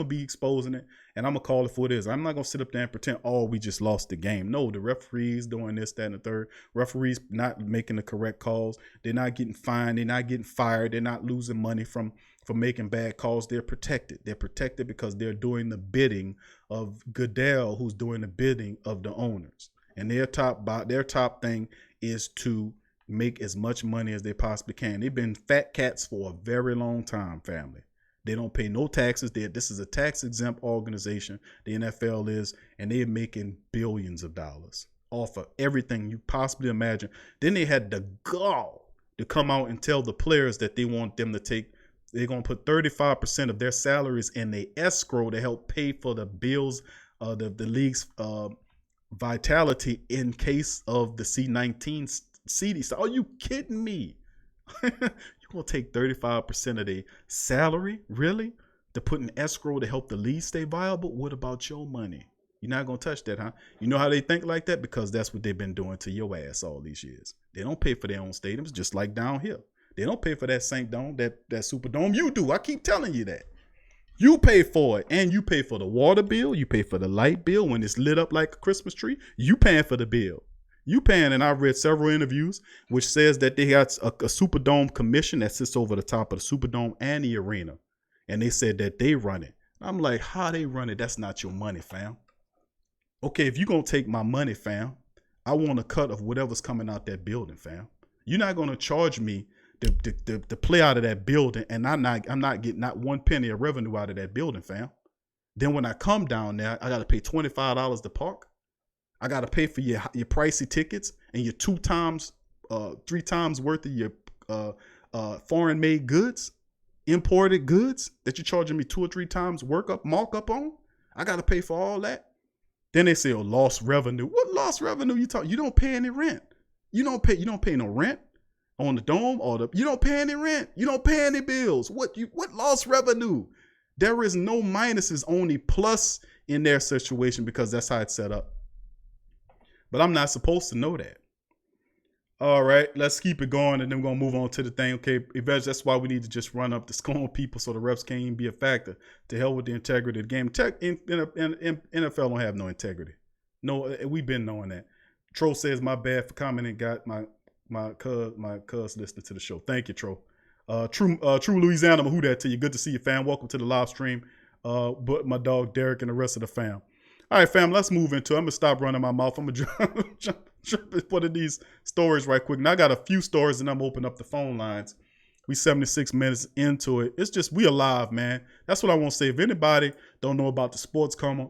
be exposing it, and I'm gonna call it for what it is. I'm not gonna sit up there and pretend, oh, we just lost the game. No, the referees doing this, that, and the third. Referees not making the correct calls. They're not getting fined. They're not getting fired. They're not losing money from making bad calls. They're protected. They're protected because they're doing the bidding of Goodell, who's doing the bidding of the owners. And their top thing is to make as much money as they possibly can. They've been fat cats for a very long time, family. They don't pay no taxes. This is a tax-exempt organization, the NFL is, and they're making billions of dollars off of everything you possibly imagine. Then they had the gall to come out and tell the players that they want them to take, they're going to put 35% of their salaries in the escrow to help pay for the bills, the league's vitality in case of the C-19 CDs. Are you kidding me? You're going to take 35% of their salary, really, to put in escrow to help the league stay viable? What about your money? You're not going to touch that, huh? You know how they think like that? Because that's what they've been doing to your ass all these years. They don't pay for their own stadiums, just like down here. They don't pay for that St. Dome, that Superdome. You do. I keep telling you that. You pay for it, and you pay for the water bill. You pay for the light bill when it's lit up like a Christmas tree. You paying for the bill. You paying, and I've read several interviews which says that they got a Superdome commission that sits over the top of the Superdome and the arena, and they said that they run it. I'm like, how they run it? That's not your money, fam. Okay, if you're gonna take my money, fam, I want a cut of whatever's coming out that building, fam. You're not gonna charge me to play out of that building, and I'm not getting not one penny of revenue out of that building, fam. Then when I come down there, I gotta pay $25 to park. I gotta pay for your pricey tickets and your 2 times, 3 times worth of your foreign made goods, imported goods that you're charging me 2 or 3 times markup on. I gotta pay for all that. Then they say, oh, lost revenue. What lost revenue you talking? You don't pay any rent. You don't pay no rent on the dome you don't pay any rent. You don't pay any bills. What lost revenue? There is no minuses, only plus in their situation because that's how it's set up. But I'm not supposed to know that. All right, let's keep it going, and then we're going to move on to the thing. Okay, that's why we need to just run up the score on people so the refs can't even be a factor. To hell with the integrity of the game. NFL don't have no integrity. No, we've been knowing that. Tro says, my bad for commenting. Got my cuz listening to the show. Thank you, Tro. True Louisiana, who that to you? Good to see you, fam. Welcome to the live stream. But my dog Derek and the rest of the fam. All right, fam, let's move into it. I'm going to stop running my mouth. I'm going to jump in one of these stories right quick. Now, I got a few stories, and I'm going to open up the phone lines. We 76 minutes into it. It's just, we alive, man. That's what I want to say. If anybody don't know about the Sports Coma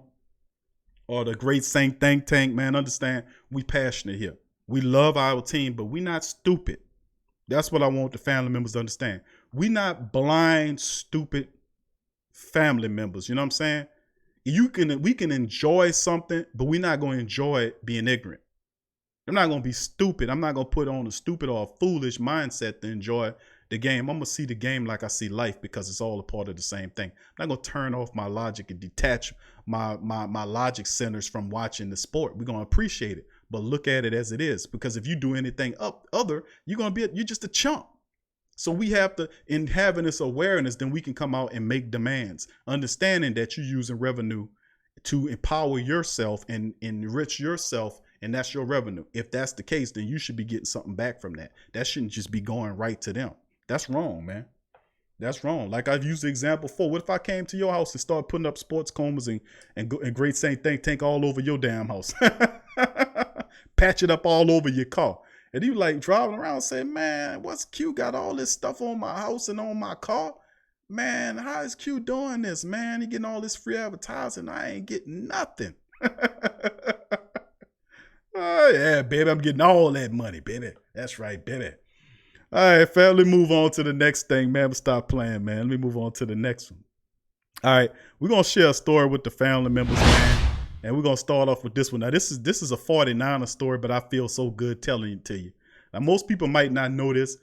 or the Great Saint Think Tank, man, understand, we passionate here. We love our team, but we not stupid. That's what I want the family members to understand. We not blind, stupid family members. You know what I'm saying? We can enjoy something, but we're not going to enjoy it being ignorant. I'm not going to be stupid. I'm not going to put on a stupid or a foolish mindset to enjoy the game. I'm going to see the game like I see life because it's all a part of the same thing. I'm not going to turn off my logic and detach my logic centers from watching the sport. We're going to appreciate it, but look at it as it is, because if you do anything other, you're just a chump. So we have to, in having this awareness, then we can come out and make demands, understanding that you're using revenue to empower yourself and enrich yourself, and that's your revenue. If that's the case, then you should be getting something back from that. That shouldn't just be going right to them. That's wrong, man. That's wrong. Like I've used the example before. What if I came to your house and started putting up sports comas and Great Saint Think Tank all over your damn house? Patch it up all over your car. And he was like driving around saying, man, what's Q got all this stuff on my house and on my car? Man, how is Q doing this, man? He getting all this free advertising. I ain't getting nothing. Oh, yeah, baby, I'm getting all that money, baby. That's right, baby. All right, family, move on to the next thing, man. Stop playing, man. Let me move on to the next one. All right, we're going to share a story with the family members, man. And we're going to start off with this one. Now, this is a 49er story, but I feel so good telling it to you. Now, most people might not know this,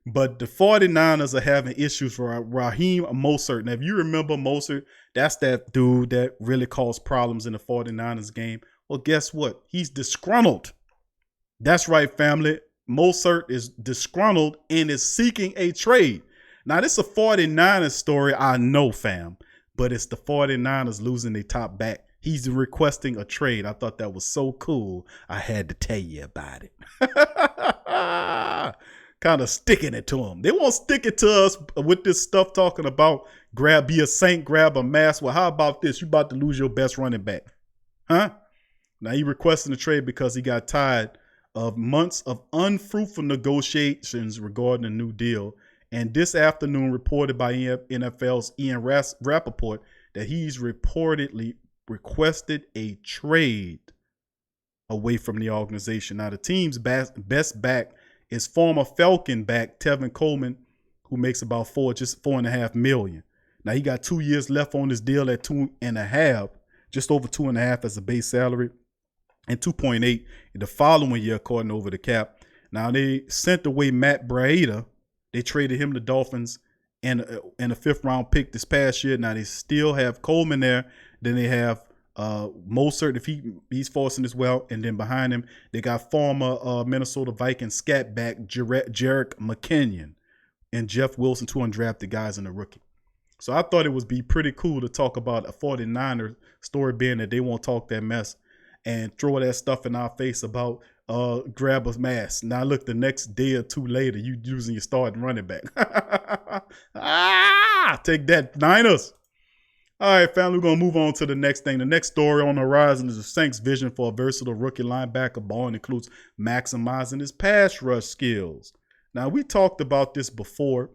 but the 49ers are having issues for Raheem Mostert. Now, if you remember Mostert, that's that dude that really caused problems in the 49ers game. Well, guess what? He's disgruntled. That's right, family. Mostert is disgruntled and is seeking a trade. Now, this is a 49ers story, I know, fam, but it's the 49ers losing their top back. He's requesting a trade. I thought that was so cool. I had to tell you about it. Kind of sticking it to him. They won't stick it to us with this stuff talking about be a saint, grab a mask. Well, how about this? You about to lose your best running back. Huh? Now he requesting a trade because he got tired of months of unfruitful negotiations regarding a new deal. And this afternoon reported by NFL's Ian Rappaport that he's reportedly requested a trade away from the organization. Now, the team's best back is former Falcon back Tevin Coleman, who makes about $4.5 million. Now, he got 2 years left on his deal at 2.5, just over 2.5 as a base salary, and 2.8 in the following year, according to Over the Cap. Now, they sent away Matt Breida. They traded him to Dolphins and a 5th round pick this past year. Now, they still have Coleman there. Then they have most certain if he's forcing as well. And then behind him, they got former Minnesota Vikings scat back Jerick McKinnon and Jeff Wilson, two undrafted guys in the rookie. So I thought it would be pretty cool to talk about a 49er story being that they won't talk that mess and throw that stuff in our face about grab a mask. Now look, the next day or two later, you using your starting running back. Take that, Niners. All right, family, we're going to move on to the next thing. The next story on the horizon is the Saints' vision for a versatile rookie linebacker. Bourne includes maximizing his pass rush skills. Now, we talked about this before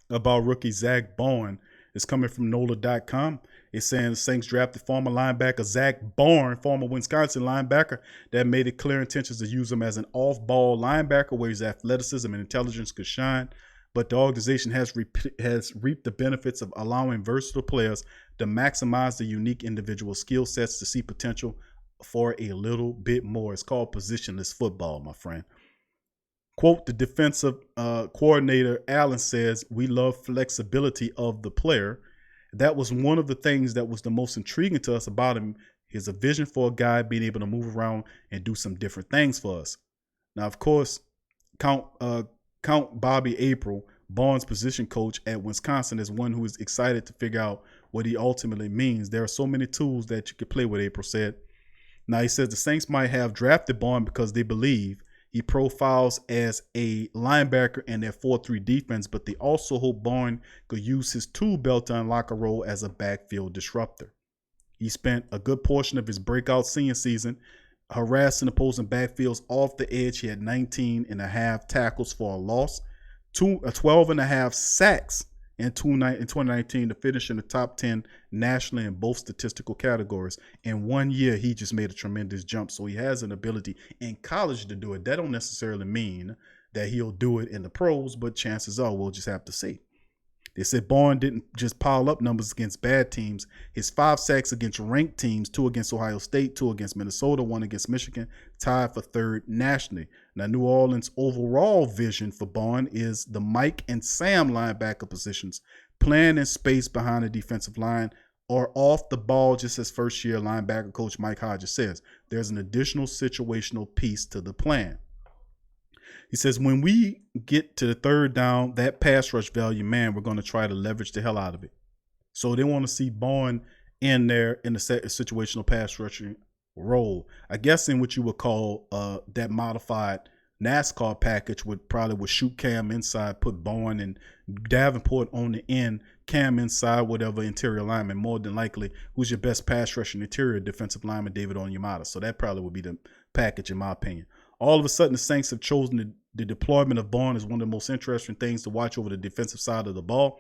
about rookie Zach Bourne. It's coming from NOLA.com. It's saying the Saints drafted former linebacker Zach Bourne, former Wisconsin linebacker, that made it clear intentions to use him as an off-ball linebacker where his athleticism and intelligence could shine. But the organization has reaped the benefits of allowing versatile players to maximize the unique individual skill sets to see potential for a little bit more. It's called positionless football, my friend. Quote, the defensive coordinator, Allen, says, we love flexibility of the player. That was one of the things that was the most intriguing to us about him. Is a vision for a guy being able to move around and do some different things for us. Now, of course, Count Bobby April, Bourne's position coach at Wisconsin, is one who is excited to figure out what he ultimately means. There are so many tools that you could play with, April said. Now, he says the Saints might have drafted Bourne because they believe he profiles as a linebacker in their 4-3 defense, but they also hope Bourne could use his tool belt to unlock a role as a backfield disruptor. He spent a good portion of his breakout senior season harassing opposing backfields off the edge. He had 19 and a half tackles for a loss, 12 and a half sacks in 2019 to finish in the top 10 nationally in both statistical categories. In 1 year, he just made a tremendous jump. So he has an ability in college to do it. That don't necessarily mean that he'll do it in the pros, but chances are we'll just have to see. They said Bourne didn't just pile up numbers against bad teams. His 5 sacks against ranked teams, 2 against Ohio State, 2 against Minnesota, 1 against Michigan, tied for 3rd nationally. Now, New Orleans' overall vision for Bourne is the Mike and Sam linebacker positions, playing in space behind the defensive line or off the ball, just as first-year linebacker coach Mike Hodges says. There's an additional situational piece to the plan. He says, when we get to the 3rd down, that pass rush value, man, we're going to try to leverage the hell out of it. So they want to see Bourne in there in the situational pass rushing role. I guess in what you would call that modified NASCAR package would shoot Cam inside, put Bourne and Davenport on the end, Cam inside, whatever interior lineman. More than likely, who's your best pass rushing interior defensive lineman? David Onyemata. So that probably would be the package, in my opinion. All of a sudden, the Saints have chosen the deployment of Bourne as one of the most interesting things to watch over the defensive side of the ball.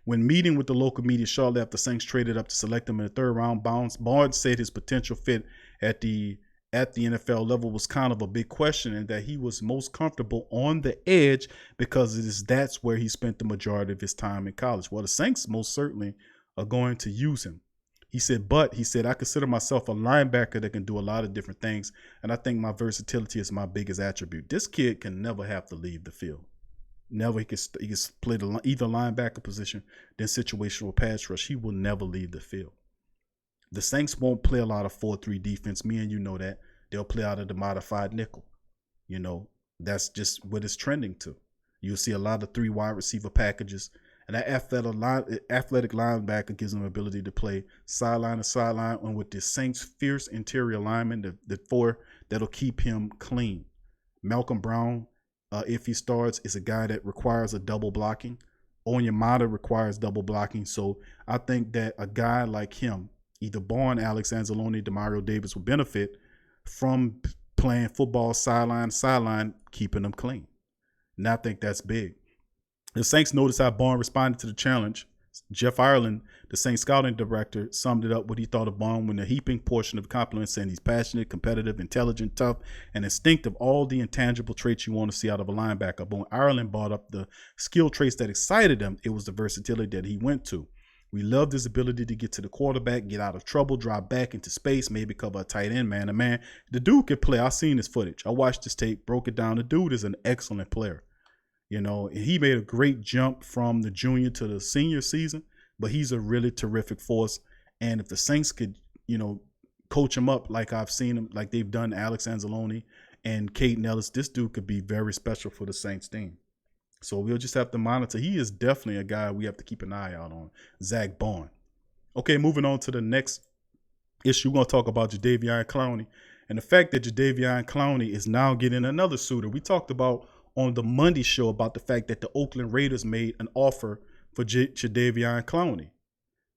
When meeting with the local media shortly after the Saints traded up to select him in the 3rd round, Bourne said his potential fit at the NFL level was kind of a big question, and that he was most comfortable on the edge because that's where he spent the majority of his time in college. Well, the Saints most certainly are going to use him. He said, I consider myself a linebacker that can do a lot of different things, and I think my versatility is my biggest attribute. This kid can never have to leave the field. Never. He can play either linebacker position, then situational pass rush. He will never leave the field. The Saints won't play a lot of 4-3 defense. Me and you know that. They'll play out of the modified nickel. You know, that's just what it's trending to. You'll see a lot of 3 wide receiver packages. And that athletic linebacker gives them the ability to play sideline to sideline. And with the Saints' fierce interior lineman, the 4 that'll keep him clean. Malcolm Brown, if he starts, is a guy that requires a double blocking. Onyemata requires double blocking. So I think that a guy like him, either Bourne, Alex Anzalone, Demario Davis, will benefit from playing football sideline to sideline, keeping them clean. And I think that's big. The Saints noticed how Bourne responded to the challenge. Jeff Ireland, the Saints scouting director, summed it up what he thought of Bourne when the heaping portion of the compliment, saying he's passionate, competitive, intelligent, tough, and instinctive, all the intangible traits you want to see out of a linebacker. But when Ireland brought up the skill traits that excited him, it was the versatility that he went to. We loved his ability to get to the quarterback, get out of trouble, drop back into space, maybe cover a tight end, man to man. The dude can play. I've seen his footage. I watched his tape, broke it down. The dude is an excellent player. You know, he made a great jump from the junior to the senior season, but he's a really terrific force. And if the Saints could coach him up like I've seen him, like they've done Alex Anzalone and Caden Ellis. This dude could be very special for the Saints team. So we'll just have to monitor. He is definitely a guy we have to keep an eye out on, Zach Bond. Okay, moving on to the next issue. We're going to talk about Jadeveon Clowney and the fact that Jadeveon Clowney is now getting another suitor. We talked about on the Monday show about the fact that the Oakland Raiders made an offer for Jadeveon Clowney.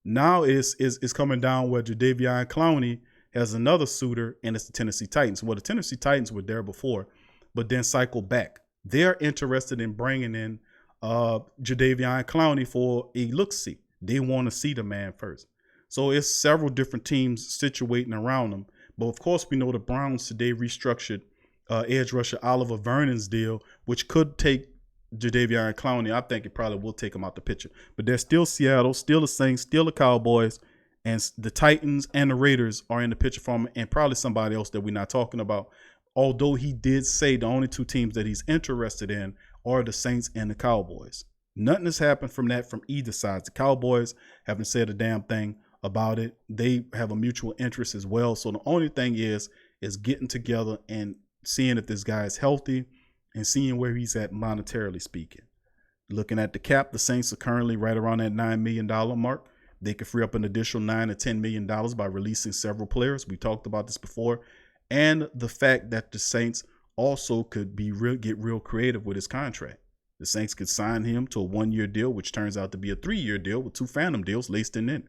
Now it's coming down where Jadeveon Clowney has another suitor, and it's the Tennessee Titans. Well, the Tennessee Titans were there before, but then cycled back. They're interested in bringing in Jadeveon Clowney for a look-see. They want to see the man first. So it's several different teams situating around them. But, of course, we know the Browns today restructured edge rusher Oliver Vernon's deal, which could take Jadeveon Clowney. I think it probably will take him out the picture. But there's still Seattle, still the Saints, still the Cowboys, and the Titans and the Raiders are in the picture for him, and probably somebody else that we're not talking about. Although he did say the only two teams that he's interested in are the Saints and the Cowboys. Nothing has happened from either side. The Cowboys haven't said a damn thing about it. They have a mutual interest as well. So the only thing is getting together and seeing if this guy is healthy and seeing where he's at monetarily speaking. Looking at the cap, the Saints are currently right around that $9 million mark. They could free up an additional $9 to $10 million by releasing several players. We talked about this before. And the fact that the Saints also could get real creative with his contract. The Saints could sign him to a 1-year deal, which turns out to be a 3-year deal with 2 phantom deals laced in it.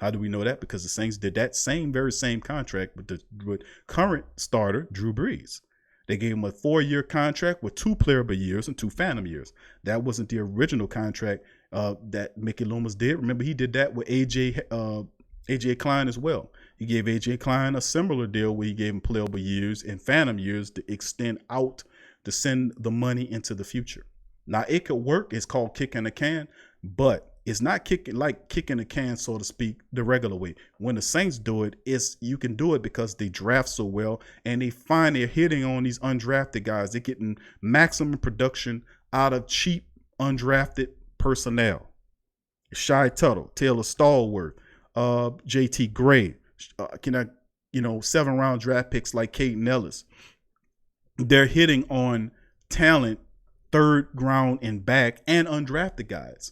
How do we know that? Because the Saints did that very same contract with current starter Drew Brees. They gave him a 4-year contract with 2 playable years and 2 phantom years. That wasn't the original contract that Mickey Loomis did. Remember, he did that with AJ Klein as well. He gave AJ Klein a similar deal where he gave him playable years and phantom years to extend out to send the money into the future. Now, it could work. It's called kicking a can, but it's not kicking a can, so to speak, the regular way. When the Saints do it, you can do it because they draft so well and they find they're hitting on these undrafted guys. They're getting maximum production out of cheap undrafted personnel. Shy Tuttle, Taylor Stallworth, JT Gray, 7-round draft picks like Caden Ellis. They're hitting on talent, 3rd round and back, and undrafted guys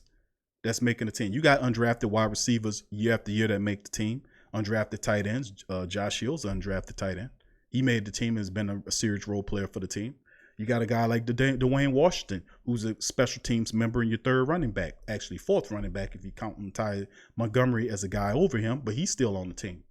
that's making the team. You got undrafted wide receivers year after year that make the team. Undrafted tight ends. Josh Hill's undrafted tight end. He made the team and has been a serious role player for the team. You got a guy like Dwayne Washington, who's a special teams member and your 3rd running back, actually 4th running back if you count Ty Montgomery as a guy over him, but he's still on the team.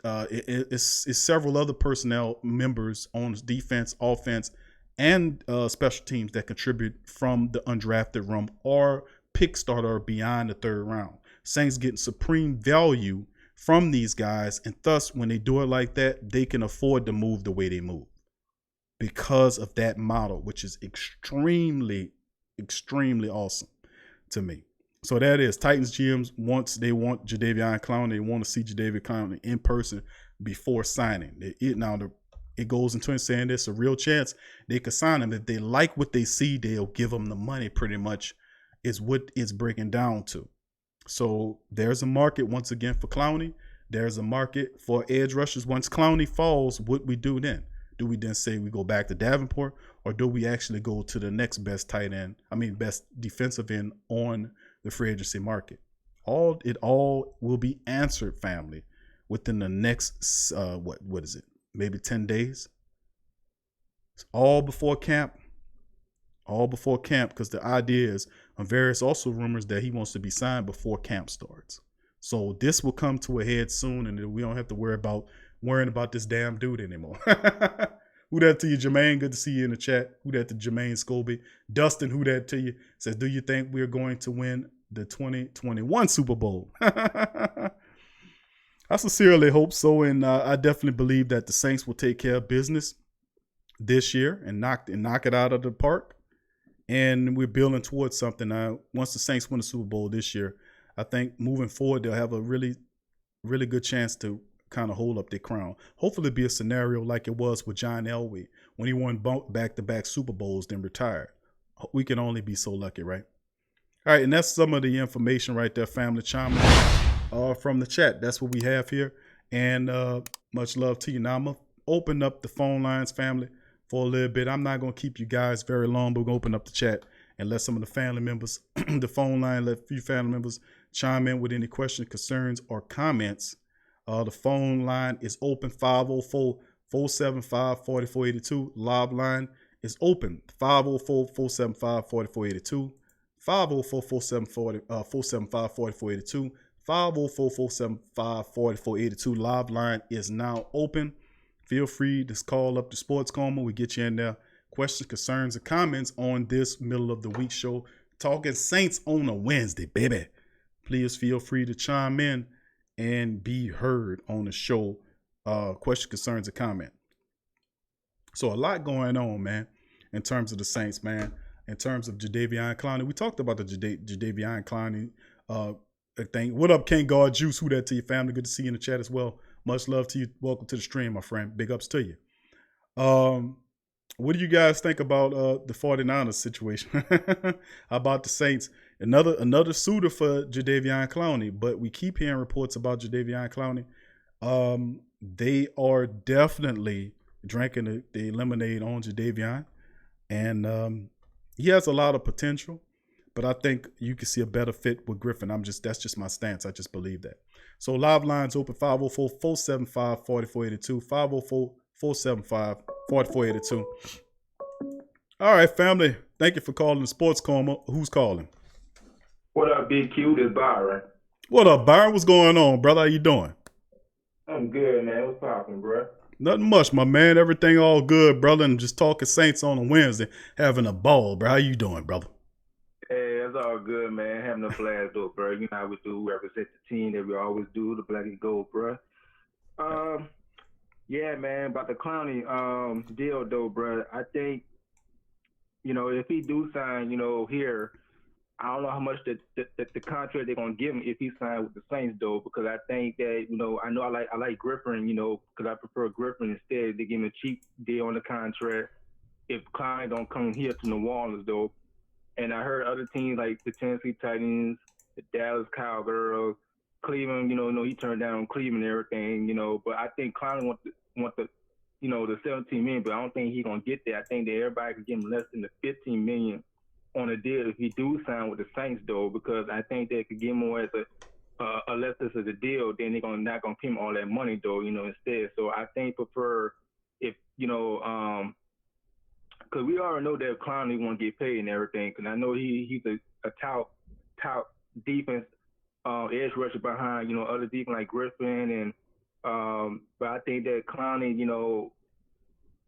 It's several other personnel members on defense, offense, and special teams that contribute from the undrafted room or pick starter or beyond the 3rd round. Saints getting supreme value from these guys, and thus when they do it like that, they can afford to move the way they move because of that model, which is extremely, extremely awesome to me. So that is Titans GMs they want Jadeveon Clowney. They want to see Jadeveon Clowney in person before signing. It goes into it saying there's a real chance they could sign him. If they like what they see, they'll give him the money pretty much is what it's breaking down to. So there's a market once again for Clowney. There's a market for edge rushers. Once Clowney falls, what we do then? Do we then say we go back to Davenport, or do we actually go to the next best best defensive end on the free agency market? It all will be answered, family, within the next what is it? Maybe 10 days. It's all before camp. All before camp, because the idea is on various also rumors that he wants to be signed before camp starts. So this will come to a head soon, and we don't have to worrying about this damn dude anymore. Who that to you, Jermaine? Good to see you in the chat. Who that to Jermaine Scobie? Dustin, who that to you? Says, do you think we're going to win the 2021 Super Bowl? I sincerely hope so, and I definitely believe that the Saints will take care of business this year and knock it out of the park. And we're building towards something now. Once the Saints win the Super Bowl this year, I think moving forward they'll have a really, really good chance to kind of hold up their crown. Hopefully it'll be a scenario like it was with John Elway when he won back-to-back Super Bowls, then retired. We can only be so lucky, right? All right, and that's some of the information right there, family chime from the chat. That's what we have here. And much love to you. Now I'm gonna open up the phone lines, family, for a little bit. I'm not gonna keep you guys very long, but we're gonna open up the chat and let some of the family members, the phone line, let a few family members chime in with any questions, concerns, or comments. The phone line is open, 504-475-4482. Live line is open, 504-475-4482. 504-475-4482. 504-475-4482. Live line is now open. Feel free to call up the Sports Coma. We get you in there. Questions, concerns, or comments on this middle of the week show. Talking Saints on a Wednesday, baby. Please feel free to chime in and be heard on the show. Questions, concerns, or comment. So a lot going on, man, in terms of the Saints, man. In terms of Jadeveon Clowney, we talked about the Jadeveon Clowney thing. What up, King God Juice? Who that to your family? Good to see you in the chat as well. Much love to you. Welcome to the stream, my friend. Big ups to you. What do you guys think about the 49ers situation? How about the Saints? Another suitor for Jadeveon Clowney, but we keep hearing reports about Jadeveon Clowney. They are definitely drinking the lemonade on Jadeveon, and he has a lot of potential, but I think you can see a better fit with Griffin. That's just my stance. I just believe that. So live lines open, 504-475-4482, 504-475-4482. All right, family. Thank you for calling the Sports Coma. Who's calling? What up, Big Q? This Byron. What up, Byron? What's going on, brother? How you doing? I'm good, man. What's poppin', bro? Nothing much, my man. Everything all good, brother. And just talking Saints on a Wednesday, having a ball, bro. How you doing, brother? Hey, it's all good, man. Having a blast, though, bro. You know how we do. We represent the team that we always do, the black and gold, bro. Yeah, man. About the Clowney deal, though, bro. I think, if he do sign, here, I don't know how much the contract they're gonna give him if he signed with the Saints, though, because I think that I know I like Griffin, because I prefer Griffin instead. They give him a cheap deal on the contract if Klein don't come here to New Orleans, though. And I heard other teams like the Tennessee Titans, the Dallas Cowgirls, Cleveland. He turned down Cleveland and everything. But I think Klein want the 17 million, but I don't think he's gonna get that. I think that everybody could give him less than the 15 million. On a deal if he do sign with the Saints, though, because I think they could get more as a less as a deal, then they're not gonna pay him all that money, though, instead. So I think prefer if because we already know that Clowney won't get paid and everything, because I know he's a top defense edge rusher behind other defense like Griffin and but I think that Clowney I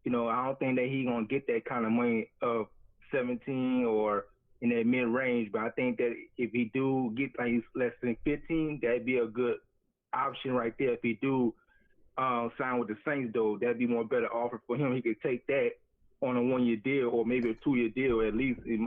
don't think that he's gonna get that kind of money of 17 or in that mid-range, but I think that if he do get like less than 15, that'd be a good option right there. If he do sign with the Saints, though, that'd be more better offer for him. He could take that on a 1-year deal or maybe a 2-year deal at least.